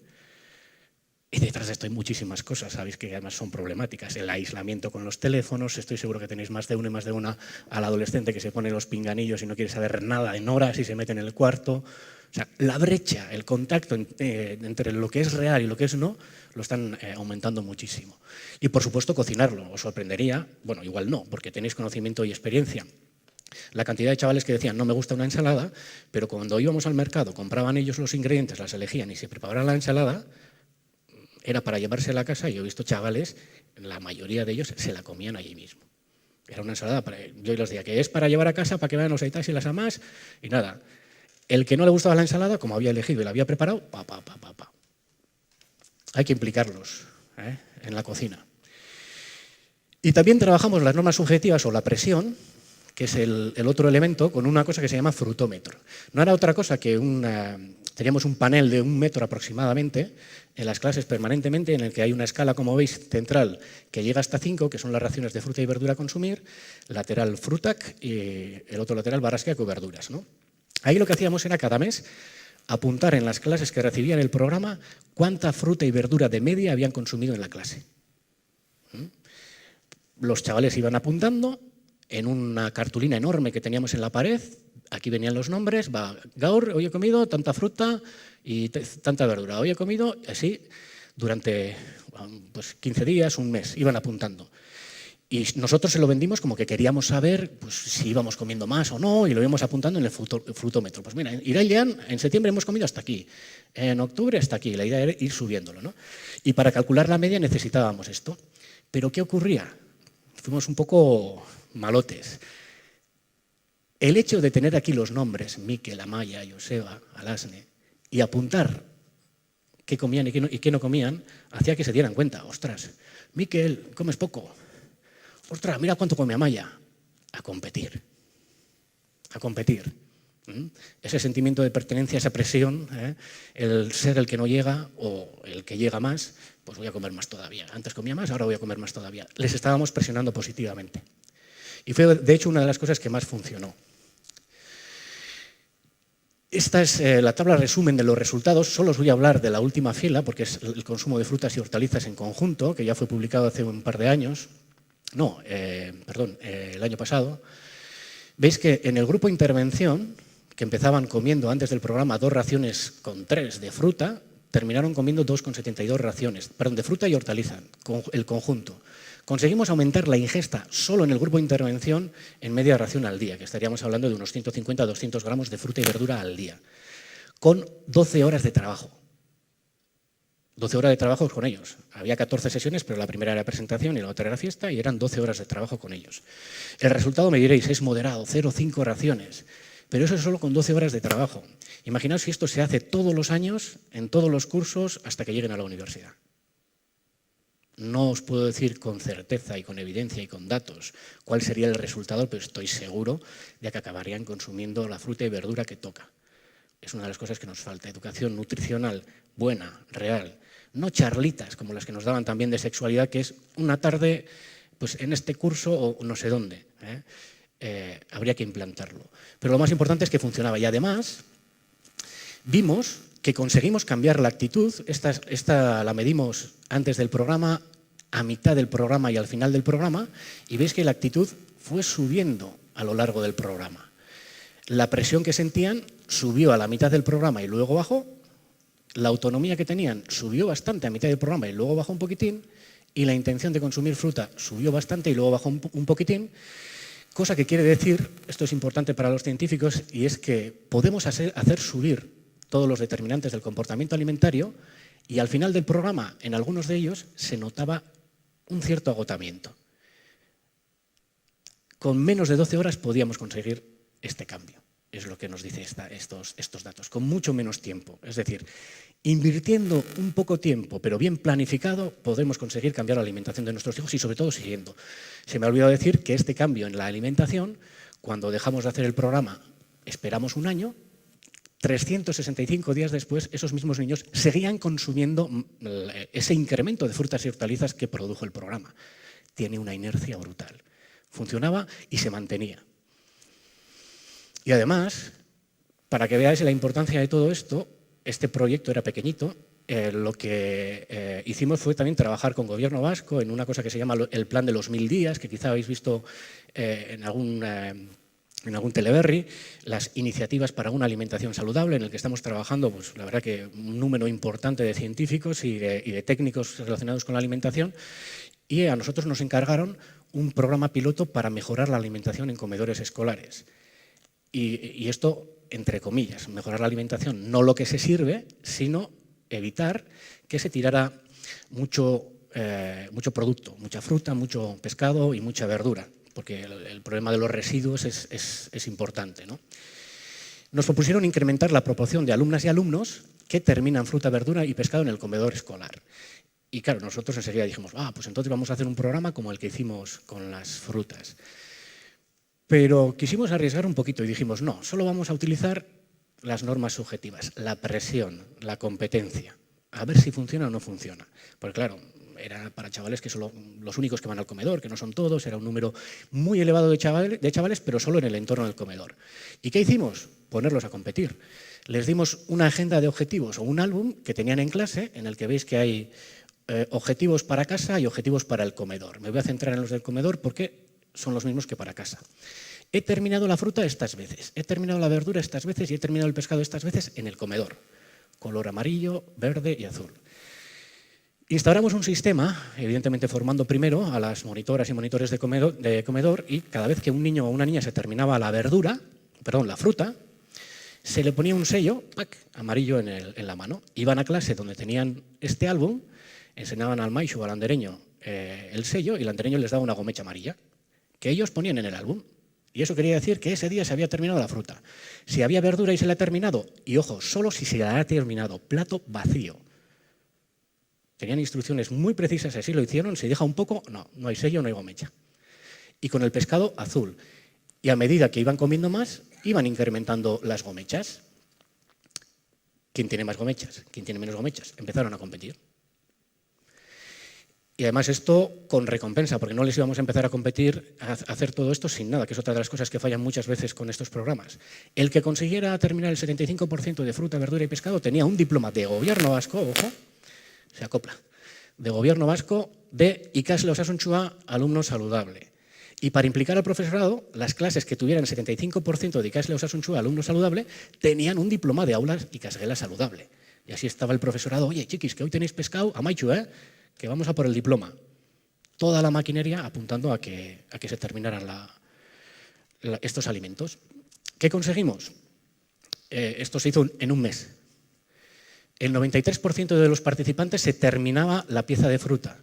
Y detrás de esto hay muchísimas cosas, sabéis que además son problemáticas. El aislamiento con los teléfonos, estoy seguro que tenéis más de uno y más de una al adolescente que se pone los pinganillos y no quiere saber nada en horas y se mete en el cuarto. O sea, la brecha, el contacto entre lo que es real y lo que es no, lo están aumentando muchísimo. Y por supuesto cocinarlo, os sorprendería, bueno, igual no, porque tenéis conocimiento y experiencia. La cantidad de chavales que decían, no me gusta una ensalada, pero cuando íbamos al mercado, compraban ellos los ingredientes, las elegían y se preparaban la ensalada, era para llevarse a la casa y yo he visto chavales, la mayoría de ellos se la comían allí mismo. Era una ensalada, yo les decía que es para llevar a casa, para que vean los aitas y las amas, y nada. El que no le gustaba la ensalada, como había elegido y la había preparado, Hay que implicarlos en la cocina. Y también trabajamos las normas subjetivas o la presión, que es el otro elemento, con una cosa que se llama frutómetro. No era otra cosa que teníamos un panel de 1 metro aproximadamente en las clases permanentemente, en el que hay una escala, como veis, central que llega hasta 5, que son las raciones de fruta y verdura a consumir, lateral frutac y el otro lateral barasquiaco y verduras, ¿no? Ahí lo que hacíamos era cada mes apuntar en las clases que recibían el programa cuánta fruta y verdura de media habían consumido en la clase. Los chavales iban apuntando en una cartulina enorme que teníamos en la pared. Aquí venían los nombres, Gaur, hoy he comido tanta fruta y tanta verdura. Hoy he comido, así, durante 15 días, un mes, iban apuntando. Y nosotros se lo vendimos como que queríamos saber pues, si íbamos comiendo más o no, y lo íbamos apuntando en el frutómetro. Pues mira, en Irailean, en septiembre hemos comido hasta aquí, en octubre hasta aquí, la idea era ir subiéndolo, ¿no? Y para calcular la media necesitábamos esto. Pero ¿qué ocurría? Fuimos un poco malotes. El hecho de tener aquí los nombres, Miquel, Amaya, Joseba, Alasne, y apuntar qué comían y qué no comían, hacía que se dieran cuenta. Ostras, Miquel, comes poco. Ostras, mira cuánto come Amaya. A competir. A competir. Ese sentimiento de pertenencia, esa presión, el ser el que no llega o el que llega más, pues voy a comer más todavía. Antes comía más, ahora voy a comer más todavía. Les estábamos presionando positivamente. Y fue, de hecho, una de las cosas que más funcionó. Esta es la tabla resumen de los resultados. Solo os voy a hablar de la última fila, porque es el consumo de frutas y hortalizas en conjunto, que ya fue publicado hace un par de años. El año pasado. Veis que en el grupo intervención, que empezaban comiendo antes del programa 2 raciones con 3 de fruta, terminaron comiendo 2,72 raciones, de fruta y hortaliza, el conjunto. Conseguimos aumentar la ingesta solo en el grupo de intervención en media ración al día, que estaríamos hablando de unos 150 a 200 gramos de fruta y verdura al día, con 12 horas de trabajo. 12 horas de trabajo con ellos. Había 14 sesiones, pero la primera era presentación y la otra era fiesta, y eran 12 horas de trabajo con ellos. El resultado, me diréis, es moderado, 0,5 raciones, pero eso es solo con 12 horas de trabajo. Imaginaos si esto se hace todos los años, en todos los cursos, hasta que lleguen a la universidad. No os puedo decir con certeza y con evidencia y con datos cuál sería el resultado, pero estoy seguro de que acabarían consumiendo la fruta y verdura que toca. Es una de las cosas que nos falta. Educación nutricional buena, real, no charlitas como las que nos daban también de sexualidad, que es una tarde pues, en este curso o no sé dónde. Habría que implantarlo. Pero lo más importante es que funcionaba. Y además, vimos que conseguimos cambiar la actitud. Esta la medimos antes del programa, a mitad del programa y al final del programa, y veis que la actitud fue subiendo a lo largo del programa. La presión que sentían subió a la mitad del programa y luego bajó. La autonomía que tenían subió bastante a mitad del programa y luego bajó un poquitín. Y la intención de consumir fruta subió bastante y luego bajó un poquitín. Cosa que quiere decir, esto es importante para los científicos, y es que podemos hacer subir todos los determinantes del comportamiento alimentario y al final del programa, en algunos de ellos, se notaba un cierto agotamiento. Con menos de 12 horas podíamos conseguir este cambio, es lo que nos dice estos datos, con mucho menos tiempo. Es decir, invirtiendo un poco tiempo, pero bien planificado, podemos conseguir cambiar la alimentación de nuestros hijos y sobre todo siguiendo. Se me ha olvidado decir que este cambio en la alimentación, cuando dejamos de hacer el programa, esperamos un año, 365 días después, esos mismos niños seguían consumiendo ese incremento de frutas y hortalizas que produjo el programa. Tiene una inercia brutal. Funcionaba y se mantenía. Y además, para que veáis la importancia de todo esto, este proyecto era pequeñito. Lo que hicimos fue también trabajar con Gobierno vasco en una cosa que se llama el Plan de los 1000 días, que quizá habéis visto en algún teleberri, las iniciativas para una alimentación saludable, en el que estamos trabajando, pues la verdad que un número importante de científicos y de técnicos relacionados con la alimentación, y a nosotros nos encargaron un programa piloto para mejorar la alimentación en comedores escolares. Y esto, entre comillas, mejorar la alimentación, no lo que se sirve, sino evitar que se tirara mucho producto, mucha fruta, mucho pescado y mucha verdura, porque el problema de los residuos es importante, ¿no? Nos propusieron incrementar la proporción de alumnas y alumnos que terminan fruta, verdura y pescado en el comedor escolar. Y claro, nosotros enseguida dijimos, pues entonces vamos a hacer un programa como el que hicimos con las frutas. Pero quisimos arriesgar un poquito y dijimos, no, solo vamos a utilizar las normas subjetivas, la presión, la competencia, a ver si funciona o no funciona. Porque claro, era para chavales que son los únicos que van al comedor, que no son todos, era un número muy elevado de chavales, pero solo en el entorno del comedor. ¿Y qué hicimos? Ponerlos a competir. Les dimos una agenda de objetivos o un álbum que tenían en clase, en el que veis que hay objetivos para casa y objetivos para el comedor. Me voy a centrar en los del comedor porque son los mismos que para casa. He terminado la fruta estas veces, he terminado la verdura estas veces y he terminado el pescado estas veces en el comedor. Color amarillo, verde y azul. Instauramos un sistema, evidentemente formando primero a las monitoras y monitores de comedor, y cada vez que un niño o una niña se terminaba la fruta, se le ponía un sello amarillo en la mano. Iban a clase donde tenían este álbum, enseñaban al maixo o al andereño el sello y el andereño les daba una gomecha amarilla que ellos ponían en el álbum. Y eso quería decir que ese día se había terminado la fruta. Si había verdura y se la ha terminado, y ojo, solo si se la ha terminado, plato vacío. Tenían instrucciones muy precisas, así lo hicieron, si deja un poco, no hay sello, no hay gomecha. Y con el pescado azul. Y a medida que iban comiendo más, iban incrementando las gomechas. ¿Quién tiene más gomechas? ¿Quién tiene menos gomechas? Empezaron a competir. Y además esto con recompensa, porque no les íbamos a empezar a competir, a hacer todo esto sin nada, que es otra de las cosas que fallan muchas veces con estos programas. El que consiguiera terminar el 75% de fruta, verdura y pescado tenía un diploma de Gobierno vasco, ojo, se acopla, de Gobierno vasco de ikasle osasuntsua, alumno saludable. Y para implicar al profesorado, las clases que tuvieran 75% de ikasle osasuntsua, alumno saludable, tenían un diploma de aulas ikasgela saludable. Y así estaba el profesorado, oye chiquis, que hoy tenéis pescado, amaichu, que vamos a por el diploma. Toda la maquinaria apuntando a que se terminaran estos alimentos. ¿Qué conseguimos? Esto se hizo en un mes. El 93% de los participantes se terminaba la pieza de fruta.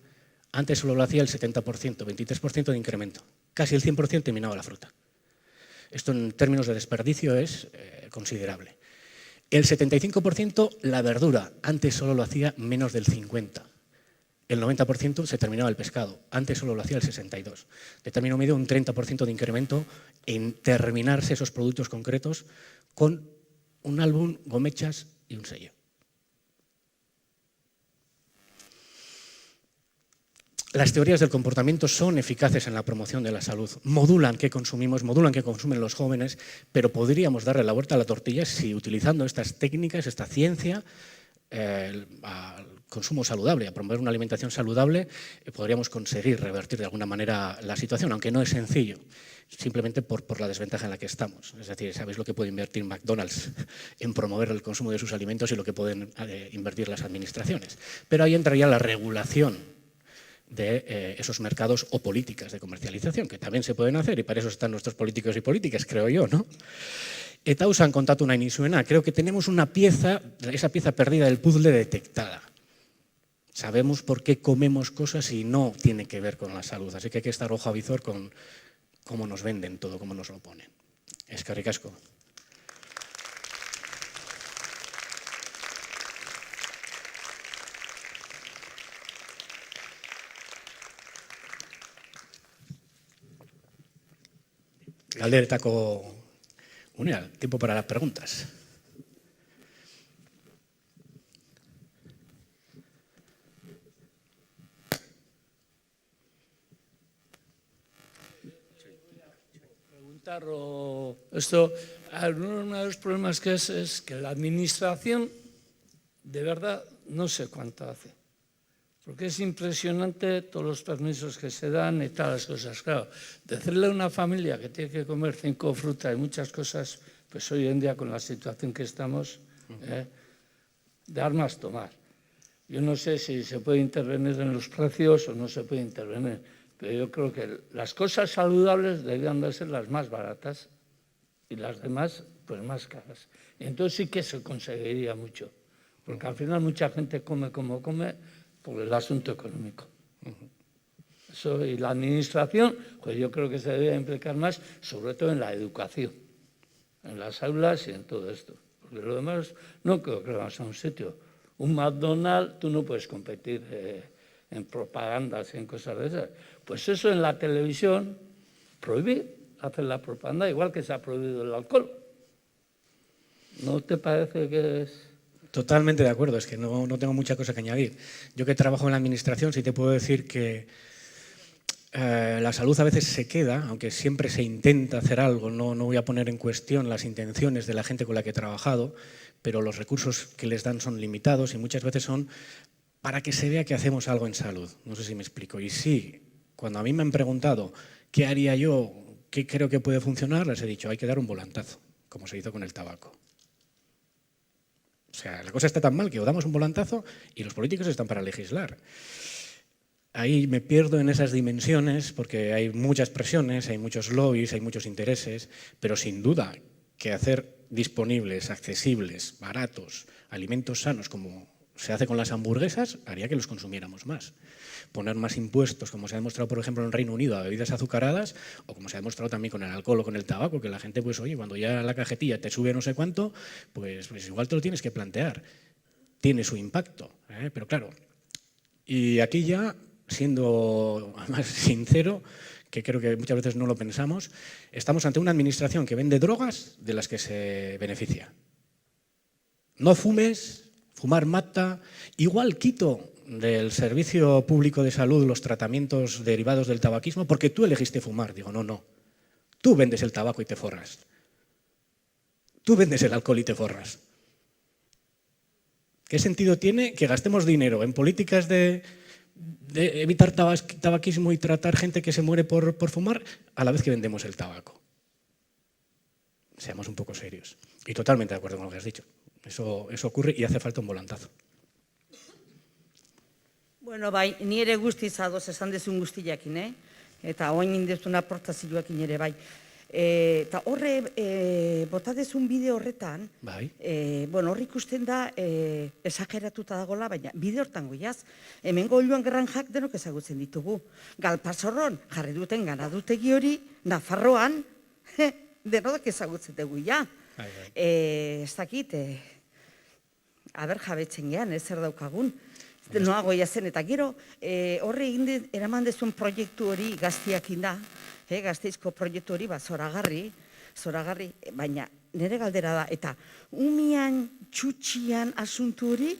Antes solo lo hacía el 70%, 23% de incremento. Casi el 100% terminaba la fruta. Esto en términos de desperdicio es considerable. El 75% la verdura. Antes solo lo hacía menos del 50%. El 90% se terminaba el pescado. Antes solo lo hacía el 62%. De término medio, un 30% de incremento en terminarse esos productos concretos con un álbum, gomechas y un sello. las teorías del comportamiento son eficaces en la promoción de la salud, modulan qué consumimos, modulan qué consumen los jóvenes, pero podríamos darle la vuelta a la tortilla si utilizando estas técnicas, esta ciencia, al consumo saludable, a promover una alimentación saludable, podríamos conseguir revertir de alguna manera la situación, aunque no es sencillo, simplemente por la desventaja en la que estamos. Es decir, sabéis lo que puede invertir McDonald's en promover el consumo de sus alimentos y lo que pueden invertir las administraciones. Pero ahí entraría la regulación de esos mercados o políticas de comercialización, que también se pueden hacer, y para eso están nuestros políticos y políticas, creo yo, ¿no? Eta usan kontatu nahi nizuena, creo que tenemos una pieza, esa pieza perdida del puzzle detectada. Sabemos por qué comemos cosas y no tiene que ver con la salud, así que hay que estar ojo a visor con cómo nos venden todo, cómo nos lo ponen. Eskerrik asko. Galderetako unea, tiempo para las preguntas. Preguntar esto, uno de los problemas que es que la administración de verdad no sé cuánto hace. Porque es impresionante todos los permisos que se dan y todas las cosas. Claro, decirle a una familia que tiene que comer 5 frutas y muchas cosas, pues hoy en día con la situación que estamos, dar más tomar. Yo no sé si se puede intervenir en los precios o no se puede intervenir, pero yo creo que las cosas saludables deberían de ser las más baratas y las demás, pues más caras. Y entonces sí que se conseguiría mucho, porque al final mucha gente come como come, por el asunto económico. Eso, y la administración, pues yo creo que se debe implicar más, sobre todo en la educación, en las aulas y en todo esto. Porque lo demás no creo que vamos a un sitio. Un McDonald's, tú no puedes competir en propagandas y en cosas de esas. Pues eso en la televisión, prohibir hacer la propaganda, igual que se ha prohibido el alcohol. ¿No te parece que es...? Totalmente de acuerdo, es que no tengo mucha cosa que añadir. Yo que trabajo en la administración sí te puedo decir que la salud a veces se queda, aunque siempre se intenta hacer algo, no voy a poner en cuestión las intenciones de la gente con la que he trabajado, pero los recursos que les dan son limitados y muchas veces son para que se vea que hacemos algo en salud. No sé si me explico. Y sí, cuando a mí me han preguntado qué haría yo, qué creo que puede funcionar, les he dicho, hay que dar un volantazo, como se hizo con el tabaco. O sea, la cosa está tan mal que o damos un volantazo y los políticos están para legislar. Ahí me pierdo en esas dimensiones porque hay muchas presiones, hay muchos lobbies, hay muchos intereses, pero sin duda que hacer disponibles, accesibles, baratos, alimentos sanos como se hace con las hamburguesas haría que los consumiéramos más. Poner más impuestos, como se ha demostrado, por ejemplo, en el Reino Unido, a bebidas azucaradas, o como se ha demostrado también con el alcohol o con el tabaco, que la gente, pues oye, cuando ya la cajetilla te sube no sé cuánto, pues igual te lo tienes que plantear. Tiene su impacto, pero claro. Y aquí ya, siendo más sincero, que creo que muchas veces no lo pensamos, estamos ante una administración que vende drogas de las que se beneficia. No fumes, fumar mata, igual quito del Servicio Público de Salud los tratamientos derivados del tabaquismo porque tú elegiste fumar. Digo, no. Tú vendes el tabaco y te forras. Tú vendes el alcohol y te forras. ¿Qué sentido tiene que gastemos dinero en políticas de evitar tabaquismo y tratar gente que se muere por fumar a la vez que vendemos el tabaco? Seamos un poco serios. Y totalmente de acuerdo con lo que has dicho. Eso ocurre y hace falta un volantazo. Bueno, bai, ni ere guztiz ados esan dezun guztiakin, eta oain indezun aportazioakin ere bai. Eta horre, bota dezun bideo horretan, Bai. Bueno, hor ikusten da, esageratuta dagola, baina bide hortan goiaz, hemen goiluan granjak denok ezagutzen ditugu. Galpasorron jarri duten ganadutegi hori, Nafarroan, denok ezagutzen dugu ja. Ez dakit, aber jabetzen gean, zer daukagun. Noa goia zen, eta gero horre eraman dezun proiektu hori gaztiakin da, gazteizko proiektu hori, zoragarri, baina nire galdera da, eta umian, txutxian asuntu hori,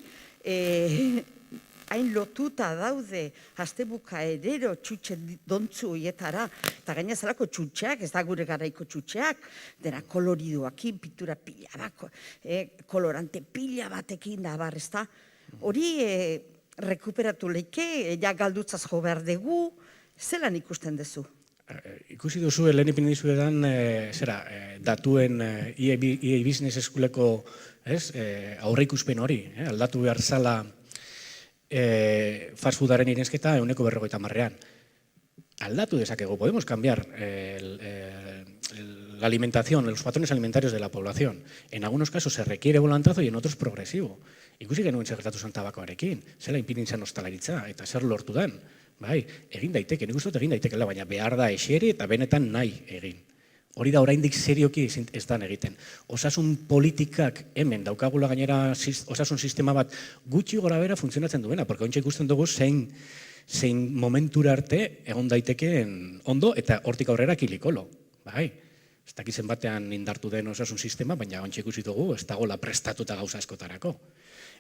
hain lotuta daude astebuka erero txutxe dontzu hoietara, eta gaina zelako txutxeak, ez da gure garaiko txutxeak, dena koloriduakin, pintura pila bako, kolorante pila batekin da bar, ez da? Hori rekuperatu leike, ja galdutzaz jo behar dugu, zelan ikusten duzu? Ikusi duzu, lehen ipin dizuetan, datuen EA Business Schooleko aurre ikuspen hori, aldatu behar zala fast foodaren irensketa 150%. Aldatu dezakegu, podemos cambiar la alimentación, los patrones alimentarios de la población. En algunos casos se requiere volantazo y en otros progresivo. Ikusi genuen zer gertatu zen tabakoarekin, zela inpidintzen ostalaritza eta zer lortu den. Bai, egin daiteke, nik uste dut egin daitekela, baina behar da eseri eta benetan nahi egin. Hori da oraindik serioki ez dan egiten. Osasun politikak hemen daukagula gainera osasun sistema bat gutxi gora bera funtzionatzen duena, porque ontsa ikusten dugu zein momentura arte egon daitekeen ondo eta hortik aurrera kilikolo. Bai, ez dakizen batean indartu den osasun sistema, baina ontsa ikusi dugu ez dagoela prestatuta gauza askotarako.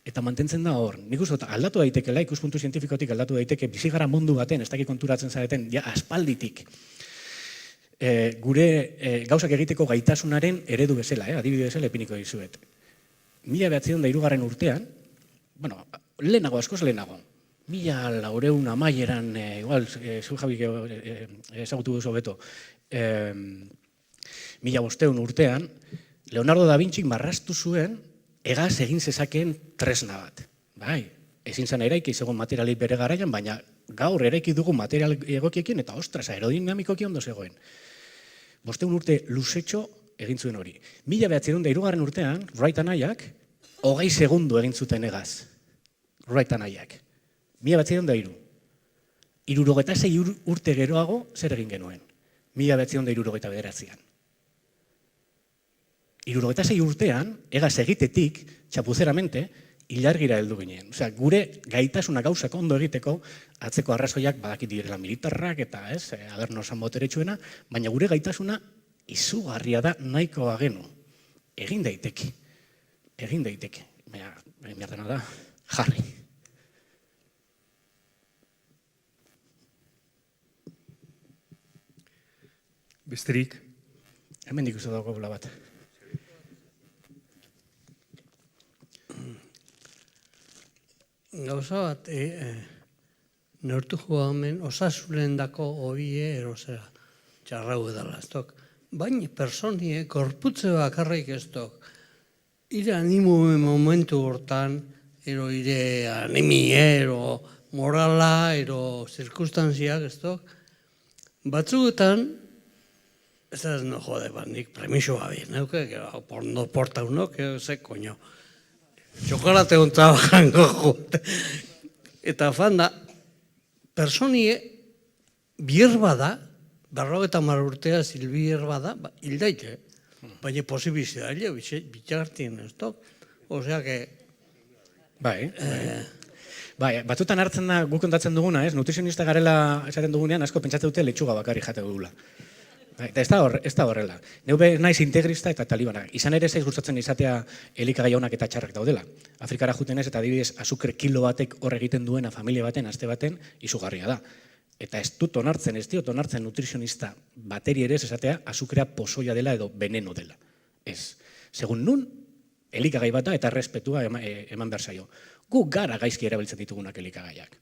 Eta mantentzen da hor, nik uste aldatu daitekela, ikuspuntu zientifikotik aldatu daiteke, bizigara mundu baten, ez dakik konturatzen zareten, ja aspalditik, gure gauzak egiteko gaitasunaren eredu bezala, adibide bezala epiniko dizuet. 1903 urtean, bueno, lehenago, askoz lehenago, 1400 amaieran, igual, zu Jabik ezagutu duzu beto, 1500 urtean, Leonardo da Vinci marraztu zuen egaz egin zezakeen tresna bat. Bai, ezin zen eraiki zegoen materialik bere garaian, baina gaur eraiki dugu material egokiekin eta ostras, aerodinamikoki ondo zegoen. 500 urte luzetxo egin zuen hori. 1903 urtean, Wright anaiak, 20 segundu egin zuten egaz. Wright anaiak. 1903. 76 urte geroago zer egin genuen. 1969an. 76 urtean, egaz egitetik, txapuzeramente, ilargira heldu ginen. Osea, gure gaitasuna gauzak ondo egiteko, atzeko arrazoiak badakit direla militarrak eta abernosan boteretsuena, baina gure gaitasuna izugarria da nahiko agenu. Egin daiteke. Egin daiteke. Baina, mierdena da, jarri. Besterik? Hemen dik uste dago bat. Gauza bat, neurtu joamen osasunen dako hobie erosera, txarrau edala ez tok. Baina personie, korputze bakarrik ez tok, ire animo momentu hortan, ero ire anemie, ero morala, ero zirkustanziak ez tok, batzuetan, ez da no jode, nik premiso gabi, neuke, no porta unok, ze koño. Txokolate hontza jango jote. Eta fan da, personie bierba da, 50 urtea zilbierba da, hildaike, baina posibizia da, bitxartien ez tok. Osea que... Bai, batzutan hartzen da guk kontatzen duguna, nutrizionista garela esaten dugunean, asko pentsatzen dute letxuga bakarri jate dugula. Eta ez da horrela. Neube naiz integrista eta talibana. Izan ere zaiz gustatzen izatea elikagai onak eta txarrak daudela. Afrikara juten ez eta adibidez azukre kilo batek hor egiten duena familia baten, aste baten, izugarria da. Eta ez diot onartzen nutrizionista bateri ere ez esatea azukrea pozoia dela edo veneno dela. Ez. Segun nun, elikagai bata eta errespetua eman behar zaio. Gu gara gaizki erabiltzen ditugunak elikagaiak.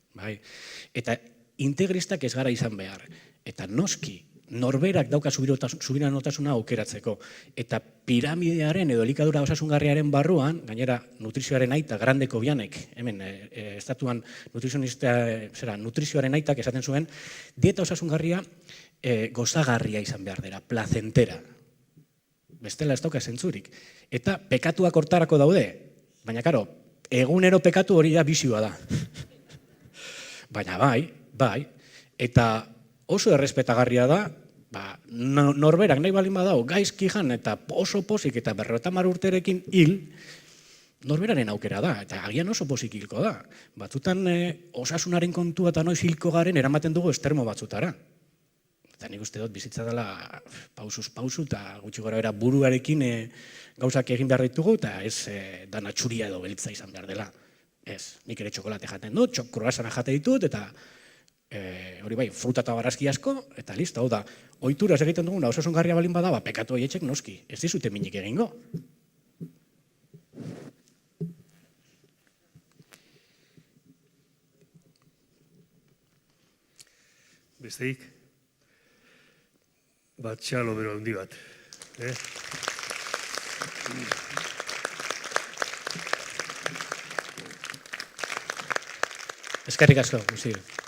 Eta integristak ez gara izan behar. Eta noski, norberak dauka subiranotasuna aukeratzeko. Eta piramidearen edo elikadura osasungarriaren barruan, gainera nutrizioaren aita, Grandeko Bianek, hemen, estatuan nutrizioaren aitak esaten zuen, dieta osasungarria gozagarria izan behar dela, placentera. Bestela ez dauka zentzurik. Eta pekatuak hortarako daude, baina karo, egunero pekatu hori da bizioa da. Baina bai, eta oso errespetagarria da, norberak nahi balin badau, gaizki jan eta oso posik eta 50 urterekin hil, norberaren aukera da, eta agian oso posik hilko da. Batzutan osasunaren kontua eta noiz hilko garen eramaten dugu estermo batzutara. Eta nik uste dut bizitza dela pausuz pausu eta gutxi gora bera buruarekin gauzak egin behar ditugu eta ez dana txuria edo beltza izan behar dela. Ez, nik ere txokolate jaten dut, kroasana jate ditut, eta hori bai, fruta eta barazki asko, eta listo, hau da, ohituraz egiten duguna osasungarria balin bada, pekatu horietxek noski, ez dizute minik egingo. Besteik, bat txalo bero handi bat. Eskerrik asko, guztioi.